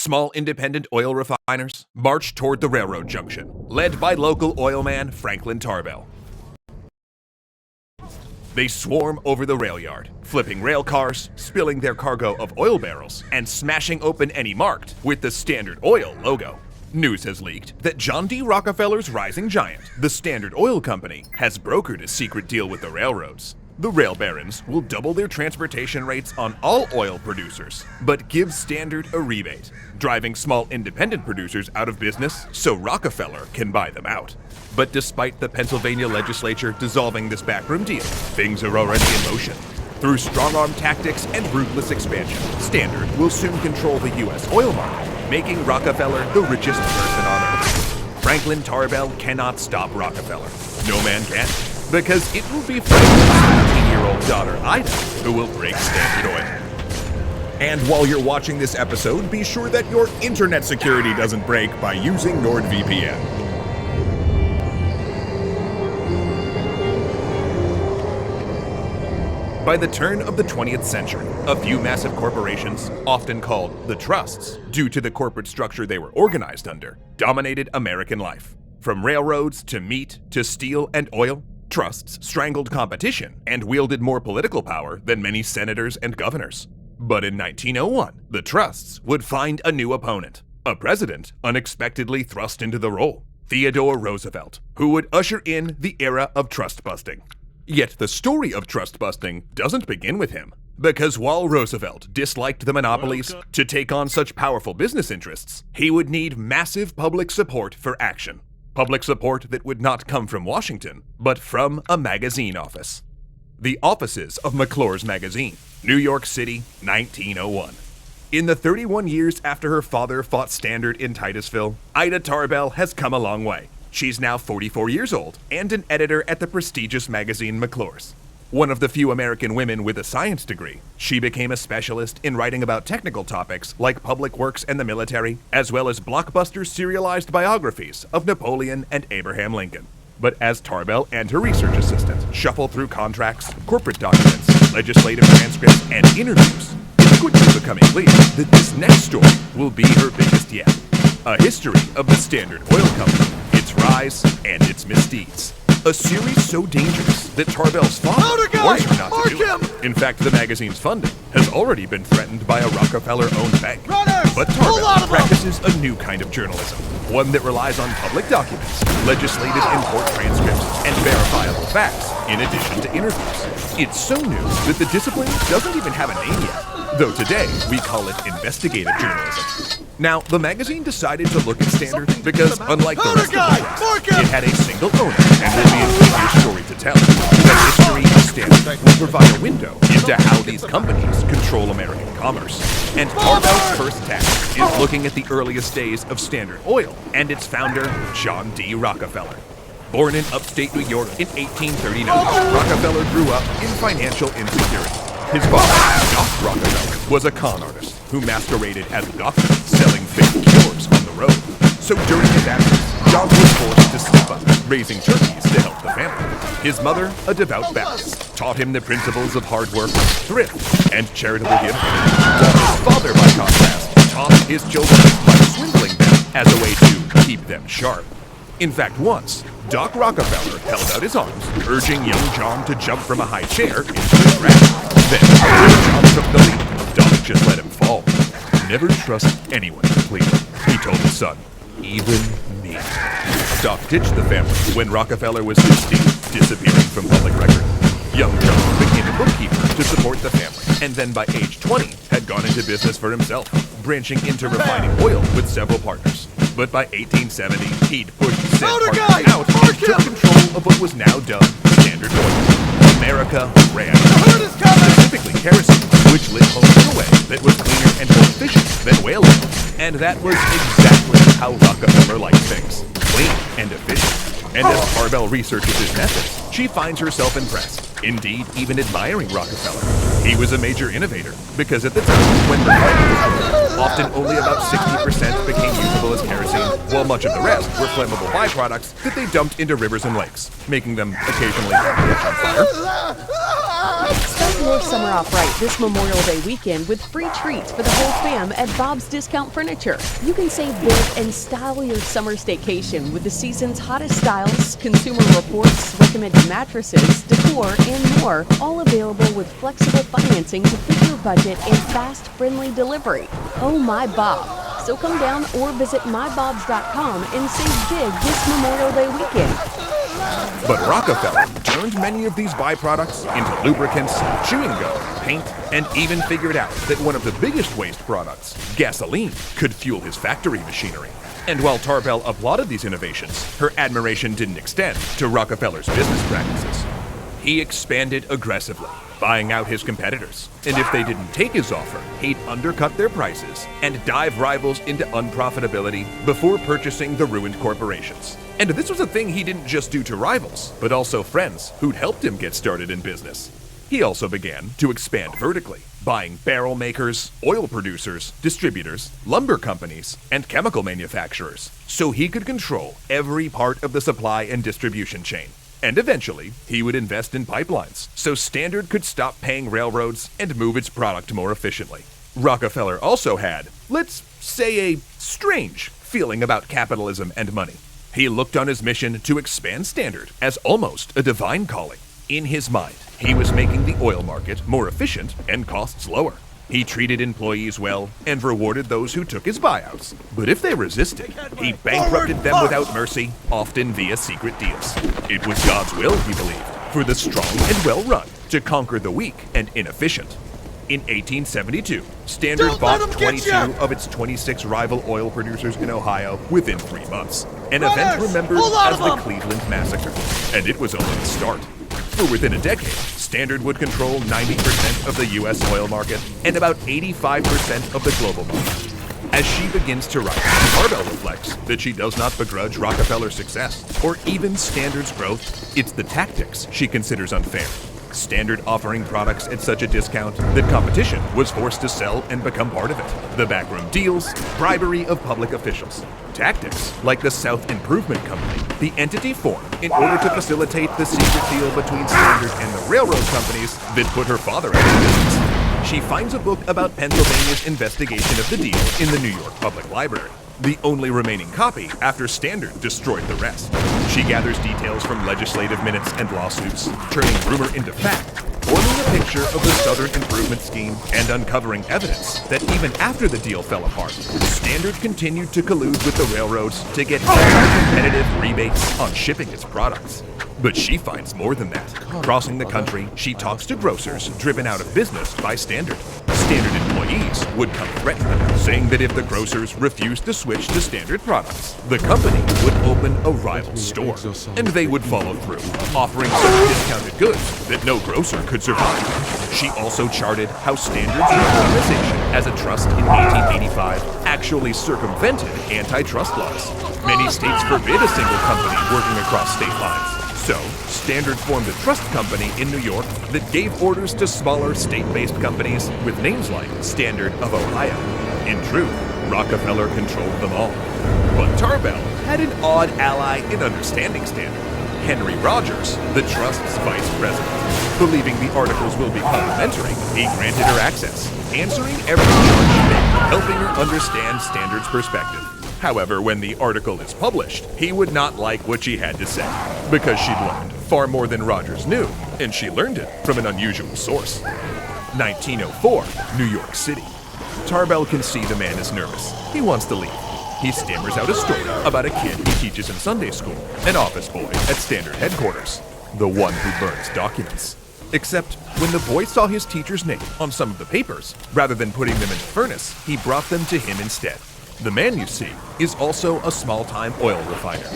Small independent oil refiners march toward the railroad junction, led by local oilman Franklin Tarbell. They swarm over the rail yard, flipping rail cars, spilling their cargo of oil barrels, and smashing open any marked with the Standard Oil logo. News has leaked that John D. Rockefeller's rising giant, the Standard Oil Company, has brokered a secret deal with the railroads. The rail barons will double their transportation rates on all oil producers, but give Standard a rebate, driving small independent producers out of business so Rockefeller can buy them out. But despite the Pennsylvania legislature dissolving this backroom deal, things are already in motion. Through strong-arm tactics and ruthless expansion, Standard will soon control the U.S. oil market, making Rockefeller the richest person on earth. Franklin Tarbell cannot stop Rockefeller. No man can, because it will be Franklin's 17-year-old daughter, Ida, who will break Standard Oil. And while you're watching this episode, be sure that your internet security doesn't break by using NordVPN. By the turn of the 20th century, a few massive corporations, often called the trusts, due to the corporate structure they were organized under, dominated American life. From railroads to meat to steel and oil, trusts strangled competition and wielded more political power than many senators and governors. But in 1901, the trusts would find a new opponent, a president unexpectedly thrust into the role, Theodore Roosevelt, who would usher in the era of trust busting. Yet the story of trust busting doesn't begin with him, because while Roosevelt disliked the monopolies to take on such powerful business interests, he would need massive public support for action. Public support that would not come from Washington, but from a magazine office. The offices of McClure's Magazine, New York City, 1901. In the 31 years after her father fought Standard in Titusville, Ida Tarbell has come a long way. She's now 44 years old and an editor at the prestigious magazine McClure's. One of the few American women with a science degree, she became a specialist in writing about technical topics like public works and the military, as well as blockbuster serialized biographies of Napoleon and Abraham Lincoln. But as Tarbell and her research assistant shuffle through contracts, corporate documents, legislative transcripts, and interviews, it's quickly becoming clear that this next story will be her biggest yet. A history of the Standard Oil Company, its rise, and its misdeeds. A series so dangerous that Tarbell's father warns her not to do it. In fact, the magazine's funding has already been threatened by a Rockefeller-owned bank. But Tarbell practices a new kind of journalism, one that relies on public documents, legislative import transcripts, and verifiable facts, in addition to interviews. It's so new that the discipline doesn't even have a name yet, though today we call it investigative journalism. Now, the magazine decided to look at Standard because, unlike the rest of the press, it had a single owner and will be an easier story to tell. The history of Standard will provide a window into how these companies control American commerce. And Tarbell's first task is looking at the earliest days of Standard Oil and its founder, John D. Rockefeller. Born in upstate New York in 1839, Rockefeller grew up in financial insecurity. His father, Doc Rockefeller, was a con artist who masqueraded as a doctor, selling fake cures on the road. So during his absence, John was forced to step up, raising turkeys to help the family. His mother, a devout Baptist, taught him the principles of hard work, thrift, and charitable giving. While his father, by contrast, taught his children by swindling them as a way to keep them sharp. In fact, once, Doc Rockefeller held out his arms, urging young John to jump from a high chair into the ground. Then, when John took the leap, Doc just let him fall. Never trust anyone completely, he told his son, even me. Doc ditched the family when Rockefeller was 16, disappearing from public record. Young John became a bookkeeper to support the family, and then by age 20, had gone into business for himself, branching into refining oil with several partners. But by 1870, he'd pushed said partners out and took control of what was now dubbed Standard Oil. America ran, specifically kerosene, which lit homes in a way that was cleaner and more efficient than whale oil. And that was exactly how Rockefeller liked things, clean and efficient. And as Tarbell researches his methods, she finds herself impressed, indeed even admiring Rockefeller. He was a major innovator, because at the time when refining was often only about 60% became usable as kerosene, while much of the rest were flammable byproducts that they dumped into rivers and lakes, making them occasionally catch on fire. your summer off right this Memorial Day weekend with free treats for the whole fam at Bob's Discount Furniture. You can save big and style your summer staycation with the season's hottest styles, consumer reports, recommended mattresses, decor, and more, all available with flexible financing to fit your budget and fast, friendly delivery. Oh my Bob! So come down or visit mybobs.com and save big this Memorial Day weekend. But Rockefeller turned many of these byproducts into lubricants, chewing gum, paint, and even figured out that one of the biggest waste products, gasoline, could fuel his factory machinery. And while Tarbell applauded these innovations, her admiration didn't extend to Rockefeller's business practices. He expanded aggressively, buying out his competitors. And if they didn't take his offer, he'd undercut their prices and dive rivals into unprofitability before purchasing the ruined corporations. And this was a thing he didn't just do to rivals, but also friends who'd helped him get started in business. He also began to expand vertically, buying barrel makers, oil producers, distributors, lumber companies, and chemical manufacturers, so he could control every part of the supply and distribution chain. And eventually, he would invest in pipelines, so Standard could stop paying railroads and move its product more efficiently. Rockefeller also had, let's say, a strange feeling about capitalism and money. He looked on his mission to expand Standard as almost a divine calling. In his mind, he was making the oil market more efficient and costs lower. He treated employees well and rewarded those who took his buyouts. But if they resisted, he bankrupted them without mercy, often via secret deals. It was God's will, he believed, for the strong and well-run to conquer the weak and inefficient. In 1872, Standard bought 22 of its 26 rival oil producers in Ohio within 3 months, an event remembered as the Cleveland Massacre. And it was only the start. For within a decade, Standard would control 90% of the U.S. oil market and about 85% of the global market. As she begins to write, Tarbell reflects that she does not begrudge Rockefeller's success or even Standard's growth. It's the tactics she considers unfair. Standard offering products at such a discount that competition was forced to sell and become part of it. The backroom deals, bribery of public officials. Tactics like the South Improvement Company, the entity formed in order to facilitate the secret deal between Standard and the railroad companies that put her father out of business. She finds a book about Pennsylvania's investigation of the deal in the New York Public Library, the only remaining copy after Standard destroyed the rest. She gathers details from legislative minutes and lawsuits, turning rumor into fact, forming a picture of the Southern Improvement Scheme and uncovering evidence that even after the deal fell apart, Standard continued to collude with the railroads to get anti-competitive rebates on shipping its products. But she finds more than that. Crossing the country, she talks to grocers driven out of business by Standard. Standard employees would come threaten them, saying that if the grocers refused to switch to Standard products, the company would open a rival store, and they would follow through, offering such discounted goods that no grocer could survive. She also charted how Standard's reorganization as a trust in 1885 actually circumvented antitrust laws. Many states forbid a single company working across state lines. So, Standard formed a trust company in New York that gave orders to smaller state-based companies with names like Standard of Ohio. In truth, Rockefeller controlled them all. But Tarbell had an odd ally in understanding Standard, Henry Rogers, the trust's vice president. Believing the articles will be complimentary, he granted her access, answering every charge she made, helping her understand Standard's perspective. However, when the article is published, he would not like what she had to say, because she'd learned far more than Rogers knew, and she learned it from an unusual source. 1904, New York City. Tarbell can see the man is nervous. He wants to leave. He stammers out a story about a kid he teaches in Sunday school, an office boy at Standard headquarters, the one who burns documents. Except when the boy saw his teacher's name on some of the papers, rather than putting them in the furnace, he brought them to him instead. The man you see is also a small-time oil refiner.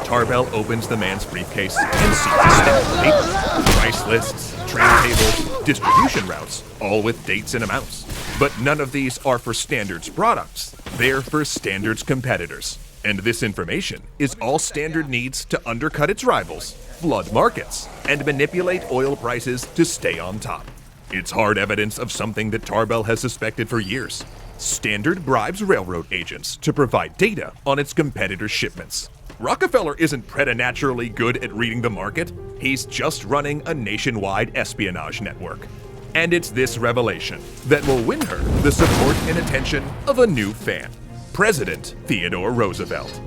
Tarbell opens the man's briefcase and sees a stack of papers, price lists, train tables, distribution routes, all with dates and amounts. But none of these are for Standard's products. They're for Standard's competitors. And this information is all Standard needs to undercut its rivals, flood markets, and manipulate oil prices to stay on top. It's hard evidence of something that Tarbell has suspected for years. Standard bribes railroad agents to provide data on its competitors' shipments. Rockefeller isn't preternaturally good at reading the market. He's just running a nationwide espionage network. And it's this revelation that will win her the support and attention of a new fan, President Theodore Roosevelt.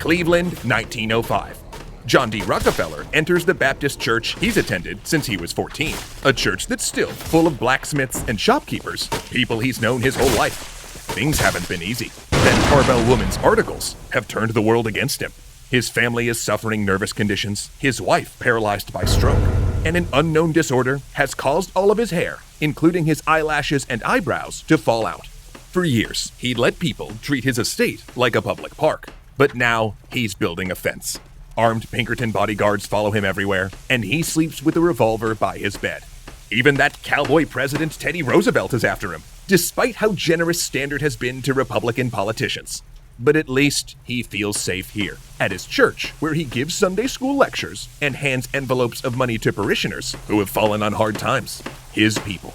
Cleveland, 1905. John D. Rockefeller enters the Baptist church he's attended since he was 14, a church that's still full of blacksmiths and shopkeepers, people he's known his whole life. Things haven't been easy. That Tarbell woman's articles have turned the world against him. His family is suffering nervous conditions, his wife paralyzed by stroke, and an unknown disorder has caused all of his hair, including his eyelashes and eyebrows, to fall out. For years, he'd let people treat his estate like a public park, but now he's building a fence. Armed Pinkerton bodyguards follow him everywhere, and he sleeps with a revolver by his bed. Even that cowboy president Teddy Roosevelt is after him, despite how generous Standard has been to Republican politicians. But at least he feels safe here, at his church, where he gives Sunday school lectures and hands envelopes of money to parishioners who have fallen on hard times. His people.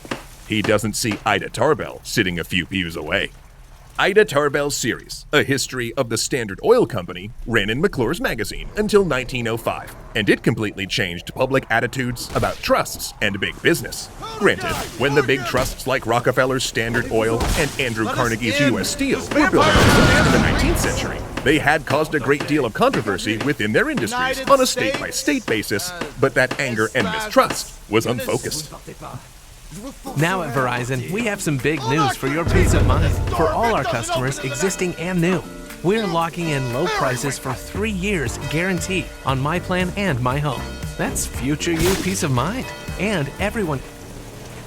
He doesn't see Ida Tarbell sitting a few pews away. Ida Tarbell's series, A History of the Standard Oil Company, ran in McClure's magazine until 1905, and it completely changed public attitudes about trusts and big business. Granted, when the big trusts like Rockefeller's Standard Oil and Andrew Carnegie's U.S. Steel were built in the 19th century, they had caused a great deal of controversy within their industries on a state-by-state basis, but that anger and mistrust was unfocused. Now at Verizon, we have some big news for your peace of mind. For all our customers, existing and new, we're locking in low prices for 3 years guaranteed on My Plan and My Home. That's future you peace of mind. And everyone...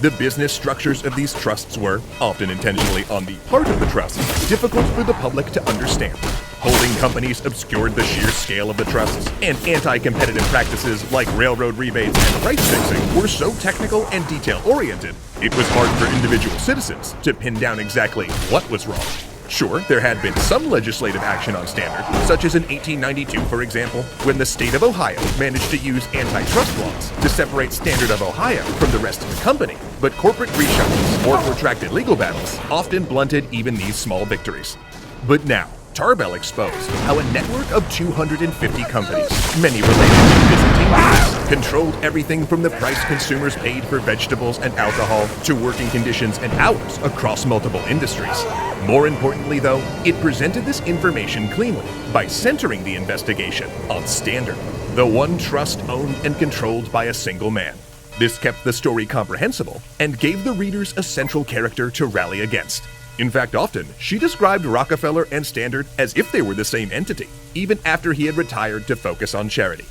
The business structures of these trusts were, often intentionally on the part of the trust, difficult for the public to understand. Holding companies obscured the sheer scale of the trusts, and anti-competitive practices like railroad rebates and price fixing were so technical and detail-oriented, it was hard for individual citizens to pin down exactly what was wrong. Sure, there had been some legislative action on Standard, such as in 1892, for example, when the state of Ohio managed to use antitrust laws to separate Standard of Ohio from the rest of the company. But corporate reshuffles or protracted legal battles often blunted even these small victories. But now, Tarbell exposed how a network of 250 companies, many related to Byzantine business, controlled everything from the price consumers paid for vegetables and alcohol to working conditions and hours across multiple industries. More importantly, though, it presented this information cleanly by centering the investigation on Standard, the one trust owned and controlled by a single man. This kept the story comprehensible and gave the readers a central character to rally against. In fact, often, she described Rockefeller and Standard as if they were the same entity, even after he had retired to focus on charity.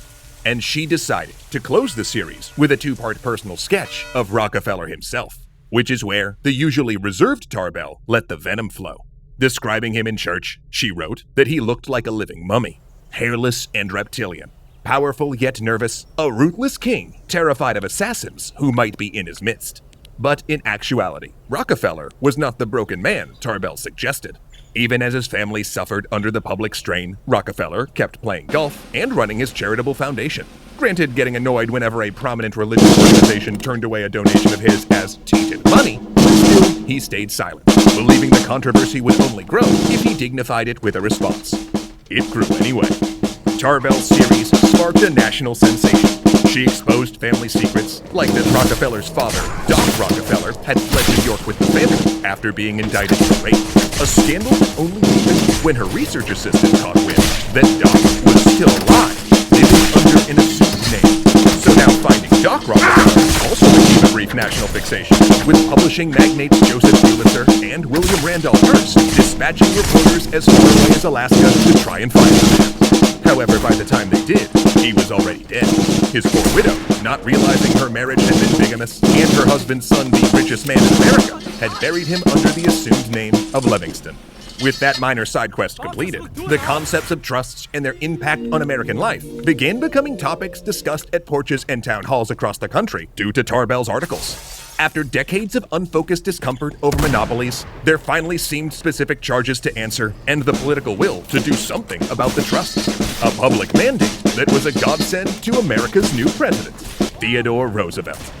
And she decided to close the series with a 2-part personal sketch of Rockefeller himself, which is where the usually reserved Tarbell let the venom flow. Describing him in church, she wrote that he looked like a living mummy, hairless and reptilian, powerful yet nervous, a ruthless king terrified of assassins who might be in his midst. But in actuality, Rockefeller was not the broken man Tarbell suggested. Even as his family suffered under the public strain, Rockefeller kept playing golf and running his charitable foundation. Granted, getting annoyed whenever a prominent religious organization turned away a donation of his as tainted money, still he stayed silent, believing the controversy would only grow if he dignified it with a response. It grew anyway. Tarbell's series sparked a national sensation. She exposed family secrets, like that Rockefeller's father, Doc Rockefeller, had fled New York with the family after being indicted for rape. A scandal that only deepened when her research assistant caught wind that Doc was still alive, living under an assumed name. So now finding Doc Rockefeller also became a brief national fixation, with publishing magnates Joseph Pulitzer and William Randolph Hearst dispatching reporters as far away as Alaska to try and find the man. However, by the time they did, he was already dead. His poor widow, not realizing her marriage had been bigamous, and her husband's son, the richest man in America, had buried him under the assumed name of Livingston. With that minor side quest completed, the concepts of trusts and their impact on American life began becoming topics discussed at porches and town halls across the country due to Tarbell's articles. After decades of unfocused discomfort over monopolies, there finally seemed specific charges to answer and the political will to do something about the trusts. A public mandate that was a godsend to America's new president, Theodore Roosevelt.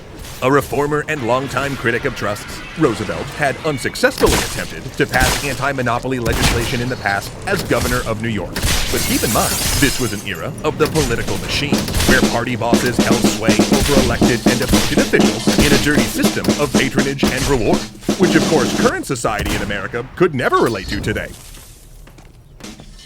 A reformer and longtime critic of trusts, Roosevelt had unsuccessfully attempted to pass anti-monopoly legislation in the past as governor of New York. But keep in mind, this was an era of the political machine, where party bosses held sway over elected and appointed officials in a dirty system of patronage and reward, which of course current society in America could never relate to today.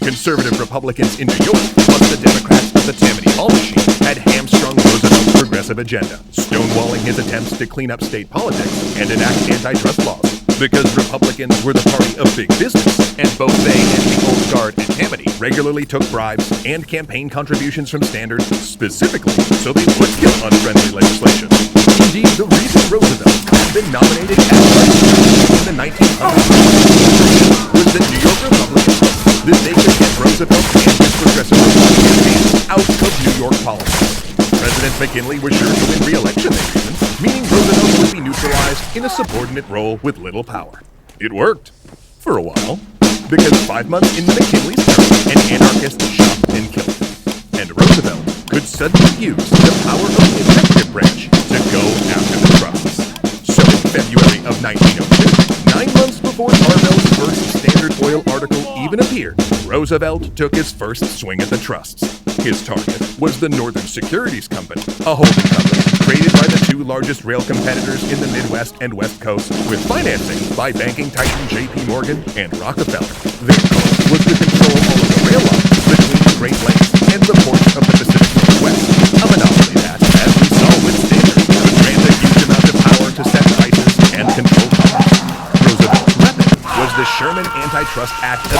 Conservative Republicans in New York, plus the Democrats of the Tammany Hall machine, had hamstrung Roosevelt's progressive agenda, stonewalling his attempts to clean up state politics and enact antitrust laws. Because Republicans were the party of big business, and both they and the Old Guard at Tammany regularly took bribes and campaign contributions from Standard, specifically so they would kill unfriendly legislation. Indeed, the reason Roosevelt had been nominated as vice president in the 1900s was that New York Republicans that they could get Roosevelt and his progressive campaign out of New York politics. President McKinley was sure to win re-election, they reasoned, meaning Roosevelt would be neutralized in a subordinate role with little power. It worked. For a while. Because 5 months into McKinley's term, an anarchist shot and killed him. And Roosevelt could suddenly use the power of the executive branch to go after the trusts. So in February of 1902, 9 months before Carvel's first Standard Oil article even appeared, Roosevelt took his first swing at the trusts. His target was the Northern Securities Company, a holding company created by the two largest rail competitors in the Midwest and West Coast, with financing by banking titan J.P. Morgan and Rockefeller. Their goal was to control all of the rail lines between the Great Lakes and the ports of the Pacific Northwest, a monopoly that, as we saw with Standard, could grant a huge amount of power to set prices and control commerce. Roosevelt's weapon was the Sherman Antitrust Act of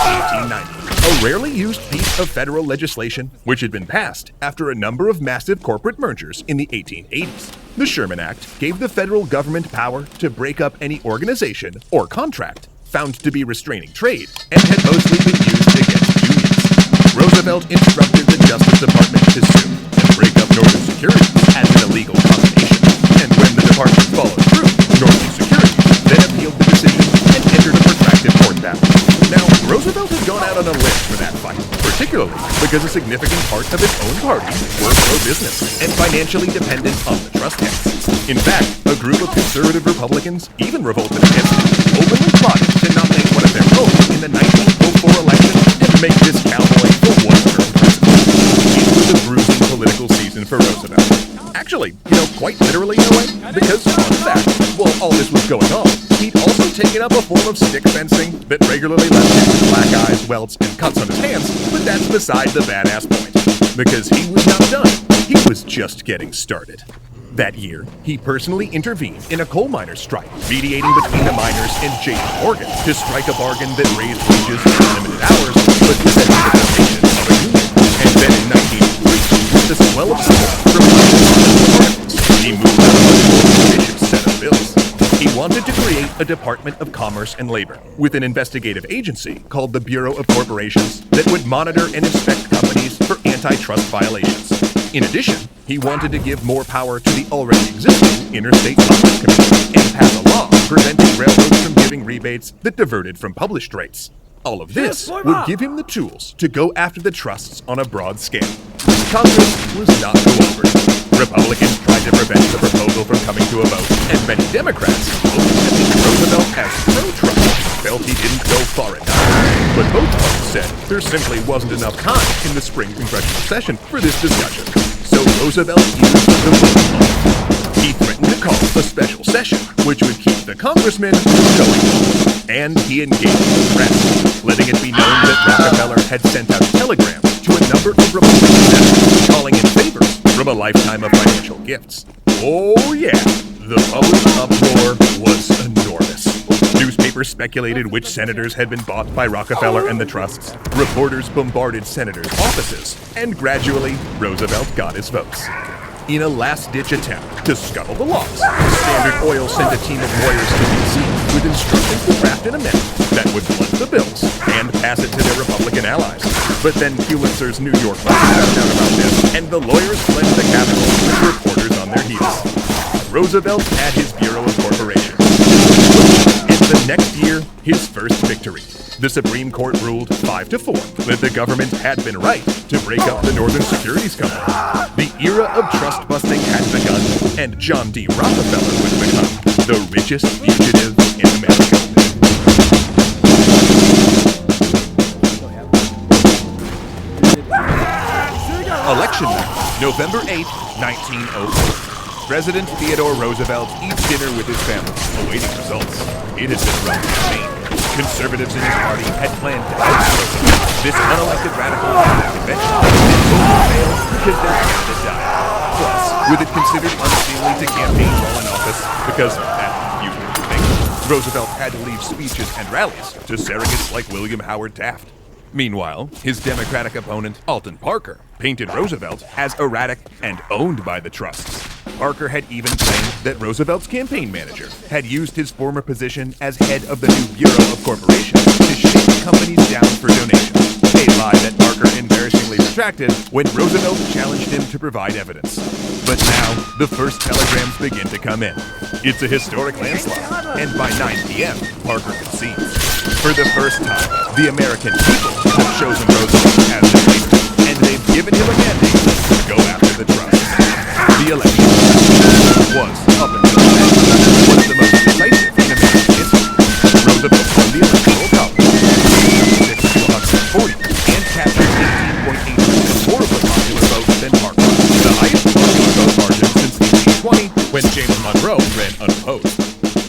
1890. A rarely used piece of federal legislation which had been passed after a number of massive corporate mergers in the 1880s. The Sherman Act gave the federal government power to break up any organization or contract found to be restraining trade and had mostly been used against unions. Roosevelt instructed the Justice Department to sue and break up Northern Securities as an illegal combination. And when the department followed through, Northern Securities then appealed the decision and entered a protracted court battle. Now, Roosevelt had gone out on a limb for that fight, particularly because a significant part of his own party were pro-business and financially dependent on the trust heads. In fact, a group of conservative Republicans even revolted against him, openly plotting to nominate one of their own in the 1904 election and make this cowboy the one-term president. It was a bruising political season for Roosevelt. Actually, quite literally in a way, because, fun fact, while all this was going on, he'd also taken up a form of stick fencing that regularly left him with black eyes, welts, and cuts on his hands, but that's beside the badass point. Because he was not done, he was just getting started. That year, he personally intervened in a coal miners' strike, mediating between the miners and J.P. Morgan to strike a bargain that raised wages for limited hours, but with the participation of a union. And then in 1903, with the swell of support from articles, he moved on a much more ambitious set of bills. He wanted to create a Department of Commerce and Labor with an investigative agency called the Bureau of Corporations that would monitor and inspect companies for antitrust violations. In addition, he wanted to give more power to the already existing Interstate Commerce Commission and pass a law preventing railroads from giving rebates that diverted from published rates. All of this would give him the tools to go after the trusts on a broad scale. Congress was not cooperative. Republicans tried to prevent the proposal from coming to a vote, and many Democrats, including Roosevelt as pro-Trump, felt he didn't go far enough. But both parties said there simply wasn't enough time in the spring congressional session for this discussion. So Roosevelt used the vote on. He threatened to call a special session, which would keep the congressmen going on. And he engaged the press, letting it be known that Rockefeller had sent out telegrams to a number of Republican senators calling in favors from a lifetime of financial gifts. Oh yeah, the public uproar was enormous. Newspapers speculated which senators had been bought by Rockefeller and the trusts. Reporters bombarded senators' offices, and gradually, Roosevelt got his votes. In a last-ditch attempt to scuttle the laws, Standard Oil sent a team of lawyers to D.C. with instructions to draft an amendment that would blunt the bills and pass it to their Republican allies. But then Pulitzer's New York Post found out about this, and the lawyers fled to the Capitol with reporters on their heels. Roosevelt had his Bureau of Corporations. And the next year, his first victory. The Supreme Court ruled 5-4 that the government had been right to break up the Northern Securities Company. The era of trust busting had begun, and John D. Rockefeller would become the richest fugitive in America. Election night, November 8, 1904. President Theodore Roosevelt eats dinner with his family, awaiting results. It had been a rough campaign. Conservatives in his party had planned to oust Roosevelt, this unelected radical at the convention, and totally failed because their candidate died. Plus, with it considered unseemly to campaign while in office, because that usually the thing, Roosevelt had to leave speeches and rallies to surrogates like William Howard Taft. Meanwhile, his Democratic opponent, Alton Parker, painted Roosevelt as erratic and owned by the trusts. Parker had even claimed that Roosevelt's campaign manager had used his former position as head of the new Bureau of Corporations to shake companies down for donations, a lie that Parker embarrassingly retracted when Roosevelt challenged him to provide evidence. But now, the first telegrams begin to come in. It's a historic landslide, and by 9 p.m., Parker concedes. For the first time, the American people have chosen Roosevelt as their leader, and they've given him a mandate to go after the trust. The election was, up until then, one of the most decisive in American history. Roosevelt won the Electoral College, 6 to 140, and captured 18.8% more of the popular vote than Parker, the highest popular vote margin since 1820, when James Monroe ran unopposed.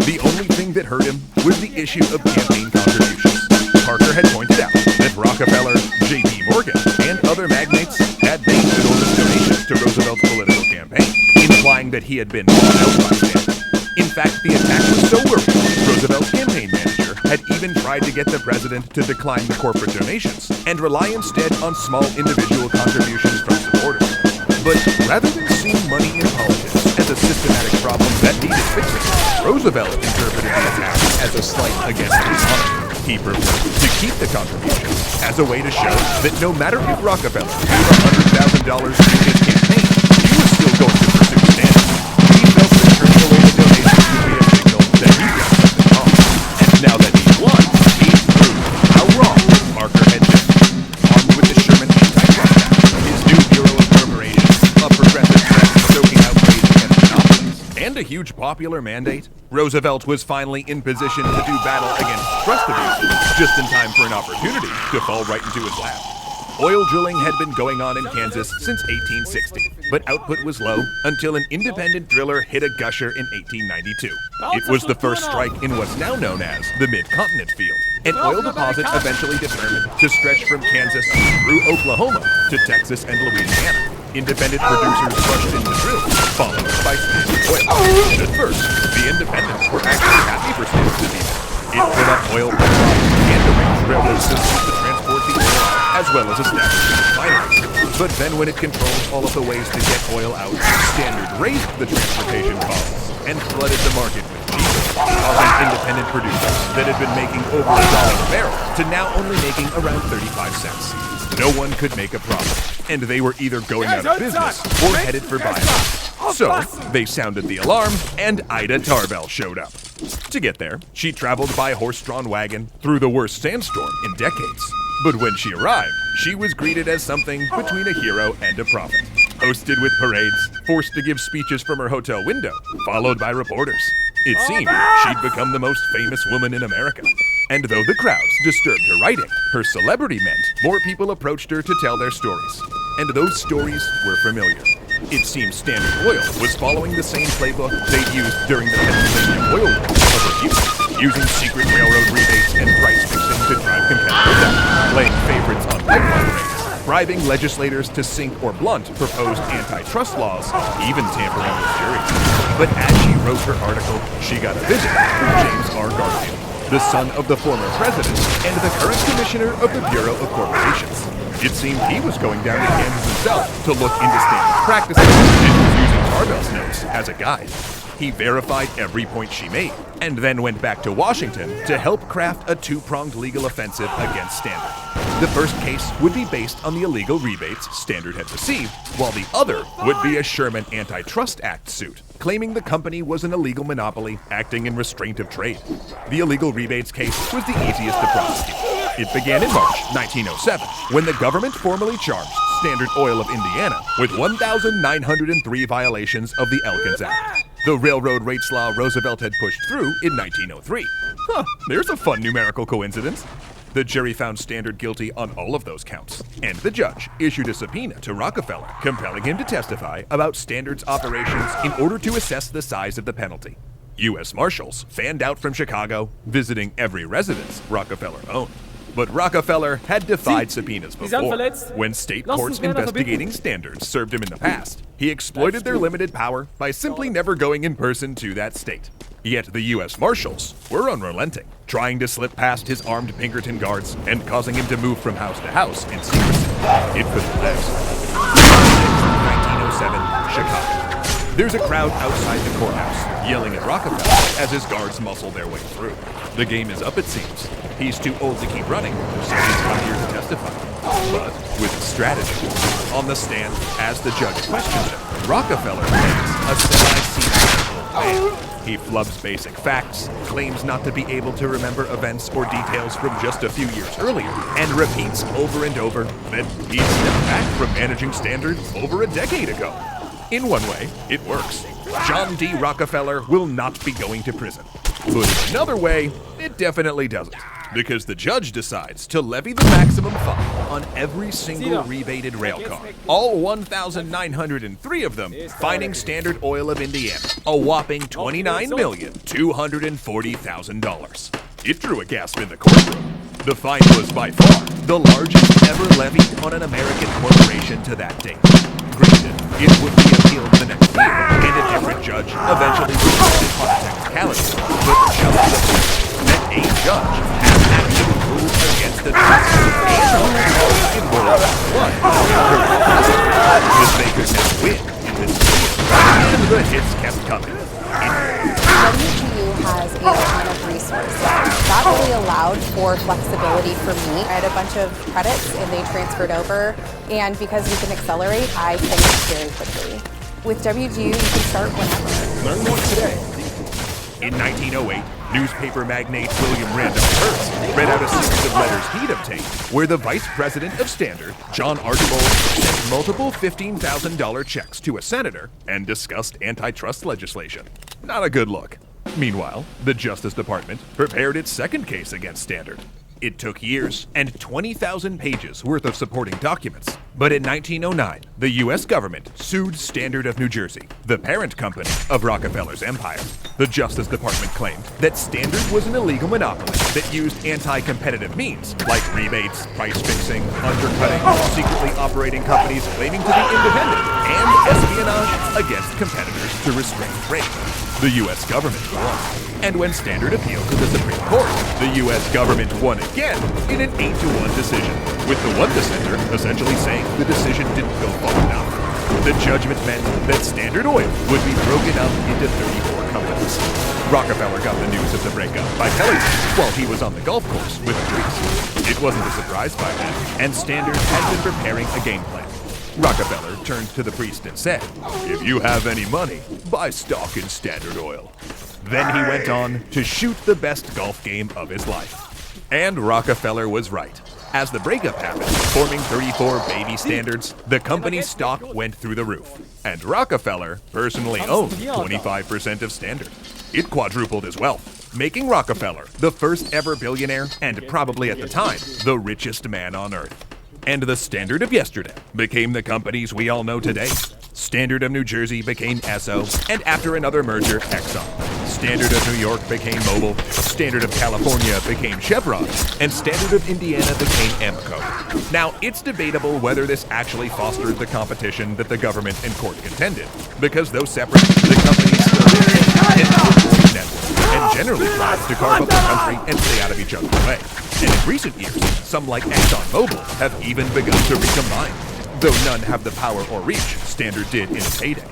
The only thing that hurt him was the issue of campaign contributions. Parker had pointed out that Rockefeller, J.P. Morgan, and other magnates had made enormous donations to Roosevelt's political campaign, implying that he had been bought out by Stanton. In fact, the attack was so worrying, Roosevelt's campaign manager had even tried to get the president to decline the corporate donations and rely instead on small individual contributions from supporters. But rather than seeing money in politics as a systematic problem that needed fixing, Roosevelt interpreted the attack as a slight against his honor. He preferred to keep the contributions as a way to show that no matter if Rockefeller gave $100,000 to his campaign, he was still going to pursue Stanton. He felt that turning away the donations would be a signal that he got something wrong. And now that he won, he proved how wrong Parker had been. Armed with the Sherman Antitrust Act, his new Bureau of Corporations, a progressive threat stoking outrage against monopolies, and a huge popular mandate, Roosevelt was finally in position to do battle against trust abuse, just in time for an opportunity to fall right into his lap. Oil drilling had been going on in Kansas since 1860, but output was low until an independent driller hit a gusher in 1892. It was the first strike in what's now known as the Mid-Continent Field, an oil deposit eventually determined to stretch from Kansas through Oklahoma to Texas and Louisiana. Independent producers rushed in to drill, followed by Standard Oil. At first, the independents were actually happy for Standard to be there. It put up oil pipelines and arranged railroad systems to transport the oil out, as well as establishing refineries. But then when it controlled all of the ways to get oil out, Standard raised the transportation costs and flooded the market with diesel, causing independent producers that had been making over $1 a barrel to now only making around 35 cents. No one could make a profit, and they were either going out of business or headed for buyout. So, they sounded the alarm, and Ida Tarbell showed up. To get there, she traveled by horse-drawn wagon through the worst sandstorm in decades. But when she arrived, she was greeted as something between a hero and a prophet. Hosted with parades, forced to give speeches from her hotel window, followed by reporters. It seemed she'd become the most famous woman in America. And though the crowds disturbed her writing, her celebrity meant more people approached her to tell their stories. And those stories were familiar. It seems Standard Oil was following the same playbook they used during the Pennsylvania Oil War of her youth, using secret railroad rebates and price fixing to drive competitors out, playing favorites on pipeline rates, bribing legislators to sink or blunt proposed antitrust laws, even tampering with juries. But as she wrote her article, she got a visit from James R. Garfield, the son of the former president and the current commissioner of the Bureau of Corporations. It seemed he was going down to Kansas himself to look into Stanton's practices and was using Tarbell's notes as a guide. He verified every point she made, and then went back to Washington to help craft a two-pronged legal offensive against Standard. The first case would be based on the illegal rebates Standard had received, while the other would be a Sherman Antitrust Act suit, claiming the company was an illegal monopoly acting in restraint of trade. The illegal rebates case was the easiest to prosecute. It began in March 1907, when the government formally charged Standard Oil of Indiana with 1,903 violations of the Elkins Act, the railroad rates law Roosevelt had pushed through in 1903. There's a fun numerical coincidence. The jury found Standard guilty on all of those counts, and the judge issued a subpoena to Rockefeller, compelling him to testify about Standard's operations in order to assess the size of the penalty. U.S. Marshals fanned out from Chicago, visiting every residence Rockefeller owned. But Rockefeller had defied subpoenas before. When state courts investigating Standards served him in the past, he exploited their limited power by simply never going in person to that state. Yet the U.S. Marshals were unrelenting, trying to slip past his armed Pinkerton guards and causing him to move from house to house in secrecy. It couldn't last. 1907, Chicago. There's a crowd outside the courthouse, yelling at Rockefeller as his guards muscle their way through. The game is up, it seems. He's too old to keep running, so he's come here to testify. But with a strategy. On the stand, as the judge questions him, Rockefeller plays a semi-senile old man. He flubs basic facts, claims not to be able to remember events or details from just a few years earlier, and repeats over and over that he stepped back from managing Standard over a decade ago. In one way, it works. John D. Rockefeller will not be going to prison. But in another way, it definitely doesn't. Because the judge decides to levy the maximum fine on every single rebated rail car. All 1,903 of them, fining Standard Oil of Indiana a whopping $29,240,000. It drew a gasp in the courtroom. The fine was by far the largest ever levied on an American corporation to that date. Granted, it would be appealed the next year, and a different judge eventually resolved it on a technicality. But just the fact that a judge has actually ruled against the truth and in World War I, because they could now win in this video. And the hits kept coming. WGU has a ton of resources. That really allowed for flexibility for me. I had a bunch of credits and they transferred over, and because we can accelerate, I finished very quickly. With WGU, you can start whenever. Learn more today. In 1908, newspaper magnate William Randolph Hearst read out a series of letters he'd obtained where the vice president of Standard, John Archibald, sent multiple $15,000 checks to a senator and discussed antitrust legislation. Not a good look. Meanwhile, the Justice Department prepared its second case against Standard. It took years and 20,000 pages worth of supporting documents. But in 1909, the U.S. government sued Standard of New Jersey, the parent company of Rockefeller's empire. The Justice Department claimed that Standard was an illegal monopoly that used anti-competitive means, like rebates, price fixing, undercutting, secretly operating companies claiming to be independent, and espionage against competitors to restrain trade. The U.S. government won. And when Standard appealed to the Supreme Court, the U.S. government won again in an 8-1 decision, with the one dissenter essentially saying the decision didn't go far enough. The judgment meant that Standard Oil would be broken up into 34 companies. Rockefeller got the news of the breakup by television while he was on the golf course with a priest. It wasn't a surprise by then, and Standard had been preparing a game plan. Rockefeller turned to the priest and said, "If you have any money, buy stock in Standard Oil." Then he went on to shoot the best golf game of his life. And Rockefeller was right. As the breakup happened, forming 34 baby Standards, the company's stock went through the roof. And Rockefeller personally owned 25% of Standard. It quadrupled his wealth, making Rockefeller the first ever billionaire and probably at the time, the richest man on earth. And the Standard of yesterday became the companies we all know today. Standard of New Jersey became Esso, and after another merger, Exxon. Standard of New York became Mobil, Standard of California became Chevron, and Standard of Indiana became Emco. Now, it's debatable whether this actually fostered the competition that the government and court contended, because though separate, the companies still maintained an outgoing network, and generally tried to carve up the country and stay out of each other's way. And in recent years, some like ExxonMobil have even begun to recombine. Though none have the power or reach Standard did in its heyday.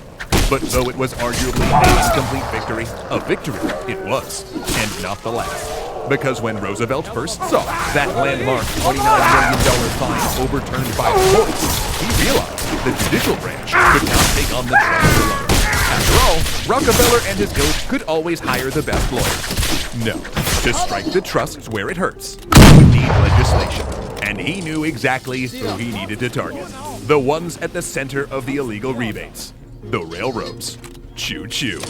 But though it was arguably an incomplete victory, a victory it was, and not the last. Because when Roosevelt first saw that landmark $29 million fine overturned by the courts, he realized the judicial branch could not take on the trusts alone. After all, Rockefeller and his ilk could always hire the best lawyers. No, to strike the trusts where it hurts, you would need legislation. And he knew exactly who he needed to target. The ones at the center of the illegal rebates. The railroads. Choo-choo.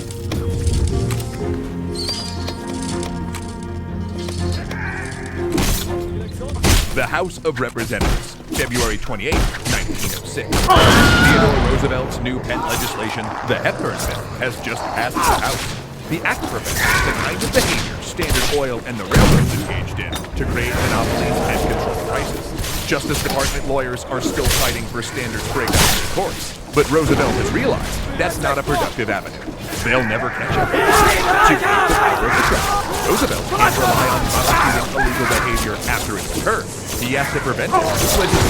The House of Representatives, February 28, 1906. Theodore Roosevelt's new pet legislation, the Hepburn Bill, has just passed the House. The act prevents the kind of behavior Standard Oil and the railroads engaged in to create monopolies and control prices. Justice Department lawyers are still fighting for Standard's breakup in the courts, but Roosevelt has realized that's not a productive avenue. They'll never catch up. To keep the power of the truck, Roosevelt can't rely on prosecuting illegal behavior after it's occurred. He has to prevent it with legislation.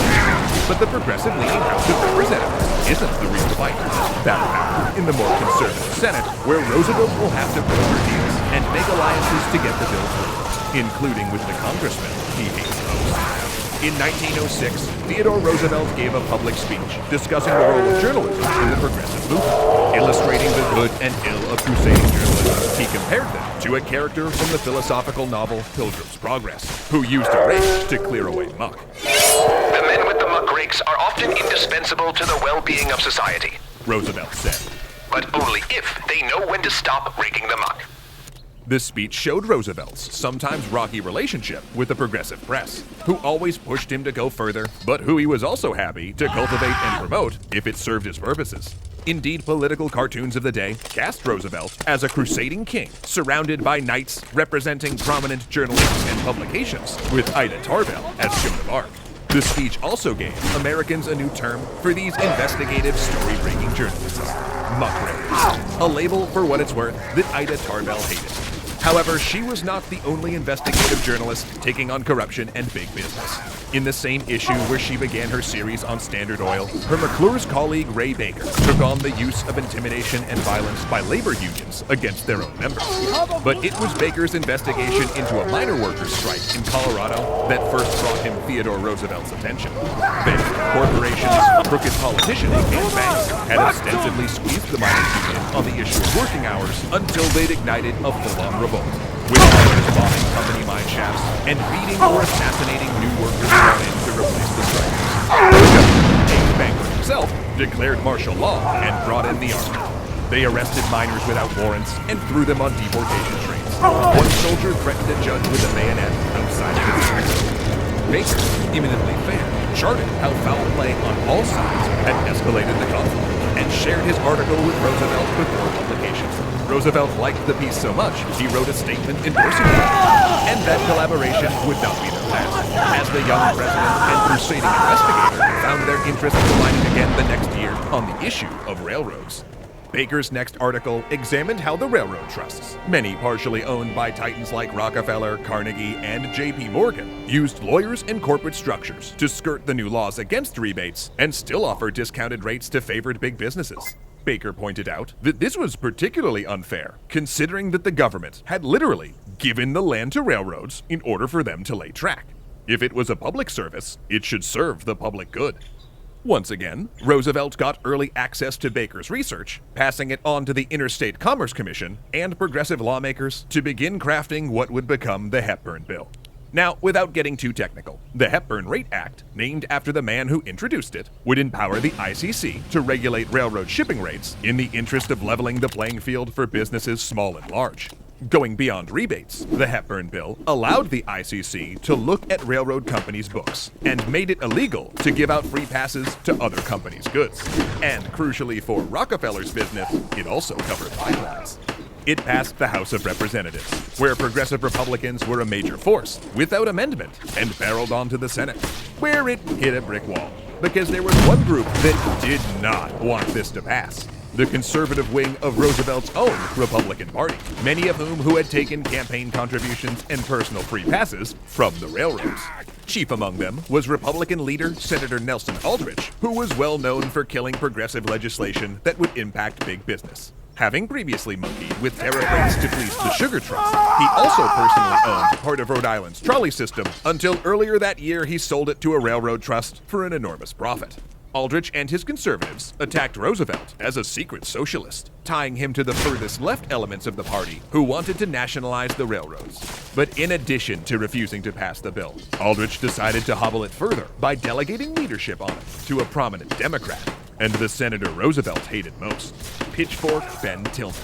But the progressive-leaning House of Representatives isn't the real fight. That power in the more conservative Senate, where Roosevelt will have to broker deals and make alliances to get the bill through, including with the congressmen he hates most. In 1906, Theodore Roosevelt gave a public speech discussing the role of journalism in the progressive movement. Illustrating the good and ill of crusading journalism, he compared them to a character from the philosophical novel Pilgrim's Progress, who used a rake to clear away muck. The men with the muck rakes are often indispensable to the well-being of society, Roosevelt said. but only if they know when to stop raking the muck. This speech showed Roosevelt's sometimes rocky relationship with the progressive press, who always pushed him to go further, but who he was also happy to cultivate and promote if it served his purposes. Indeed, political cartoons of the day cast Roosevelt as a crusading king, surrounded by knights representing prominent journalists and publications, with Ida Tarbell as Joan of Arc. The speech also gave Americans a new term for these investigative, story-breaking journalists: muckrakers, a label, for what it's worth, that Ida Tarbell hated. However, she was not the only investigative journalist taking on corruption and big business. In the same issue where she began her series on Standard Oil, her McClure's colleague Ray Baker took on the use of intimidation and violence by labor unions against their own members. But it was Baker's investigation into a minor workers' strike in Colorado that first brought him Theodore Roosevelt's attention. Then, corporations, crooked politicians, and banks had ostensibly squeezed the miners' union on the issue of working hours until they'd ignited a full-on revolt, with miners bombing company mine shafts and beating or assassinating new workers brought in to replace the strikers. The banker himself declared martial law and brought in the army. They arrested miners without warrants and threw them on deportation trains. One soldier threatened a judge with a bayonet outside of his factory. Baker, eminently fair, charted how foul play on all sides had escalated the conflict, and shared his article with Roosevelt before publication. Roosevelt liked the piece so much, he wrote a statement endorsing it. And that collaboration would not be their last, as the young president and crusading investigator found their interest aligning again the next year on the issue of railroads. Baker's next article examined how the railroad trusts, many partially owned by titans like Rockefeller, Carnegie, and J.P. Morgan, used lawyers and corporate structures to skirt the new laws against rebates and still offer discounted rates to favored big businesses. Baker pointed out that this was particularly unfair, considering that the government had literally given the land to railroads in order for them to lay track. If it was a public service, it should serve the public good. Once again, Roosevelt got early access to Baker's research, passing it on to the Interstate Commerce Commission and progressive lawmakers to begin crafting what would become the Hepburn Bill. Now, without getting too technical, the Hepburn Rate Act, named after the man who introduced it, would empower the ICC to regulate railroad shipping rates in the interest of leveling the playing field for businesses small and large. Going beyond rebates, the Hepburn Bill allowed the ICC to look at railroad companies' books and made it illegal to give out free passes to other companies' goods. And crucially for Rockefeller's business, it also covered pipelines. It passed the House of Representatives, where progressive Republicans were a major force, without amendment, and barreled on to the Senate, where it hit a brick wall, because there was one group that did not want this to pass: the conservative wing of Roosevelt's own Republican Party, many of whom had taken campaign contributions and personal free passes from the railroads. Chief among them was Republican leader Senator Nelson Aldrich, who was well known for killing progressive legislation that would impact big business. Having previously monkeyed with tariff rates to fleece the sugar trust, he also personally owned part of Rhode Island's trolley system until earlier that year he sold it to a railroad trust for an enormous profit. Aldrich and his conservatives attacked Roosevelt as a secret socialist, tying him to the furthest left elements of the party who wanted to nationalize the railroads. But in addition to refusing to pass the bill, Aldrich decided to hobble it further by delegating leadership on it to a prominent Democrat, and the senator Roosevelt hated most, Pitchfork Ben Tillman.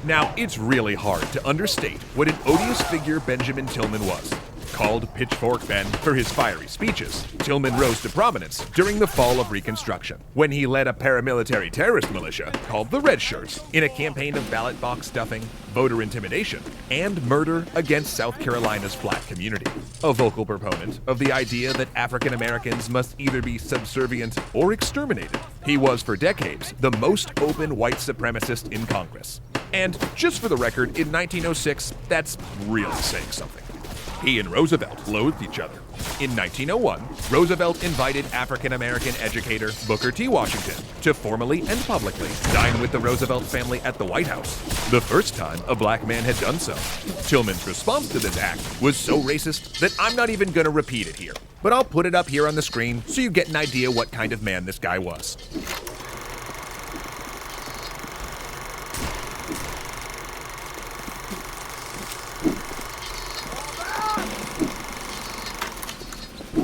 Now, it's really hard to understate what an odious figure Benjamin Tillman was. Called Pitchfork Ben for his fiery speeches, Tillman rose to prominence during the fall of Reconstruction, when he led a paramilitary terrorist militia called the Red Shirts in a campaign of ballot box stuffing, voter intimidation, and murder against South Carolina's black community. A vocal proponent of the idea that African Americans must either be subservient or exterminated, he was for decades the most open white supremacist in Congress. And just for the record, in 1906, that's really saying something. He and Roosevelt loathed each other. In 1901, Roosevelt invited African-American educator Booker T. Washington to formally and publicly dine with the Roosevelt family at the White House, the first time a black man had done so. Tillman's response to this act was so racist that I'm not even gonna repeat it here, but I'll put it up here on the screen so you get an idea what kind of man this guy was.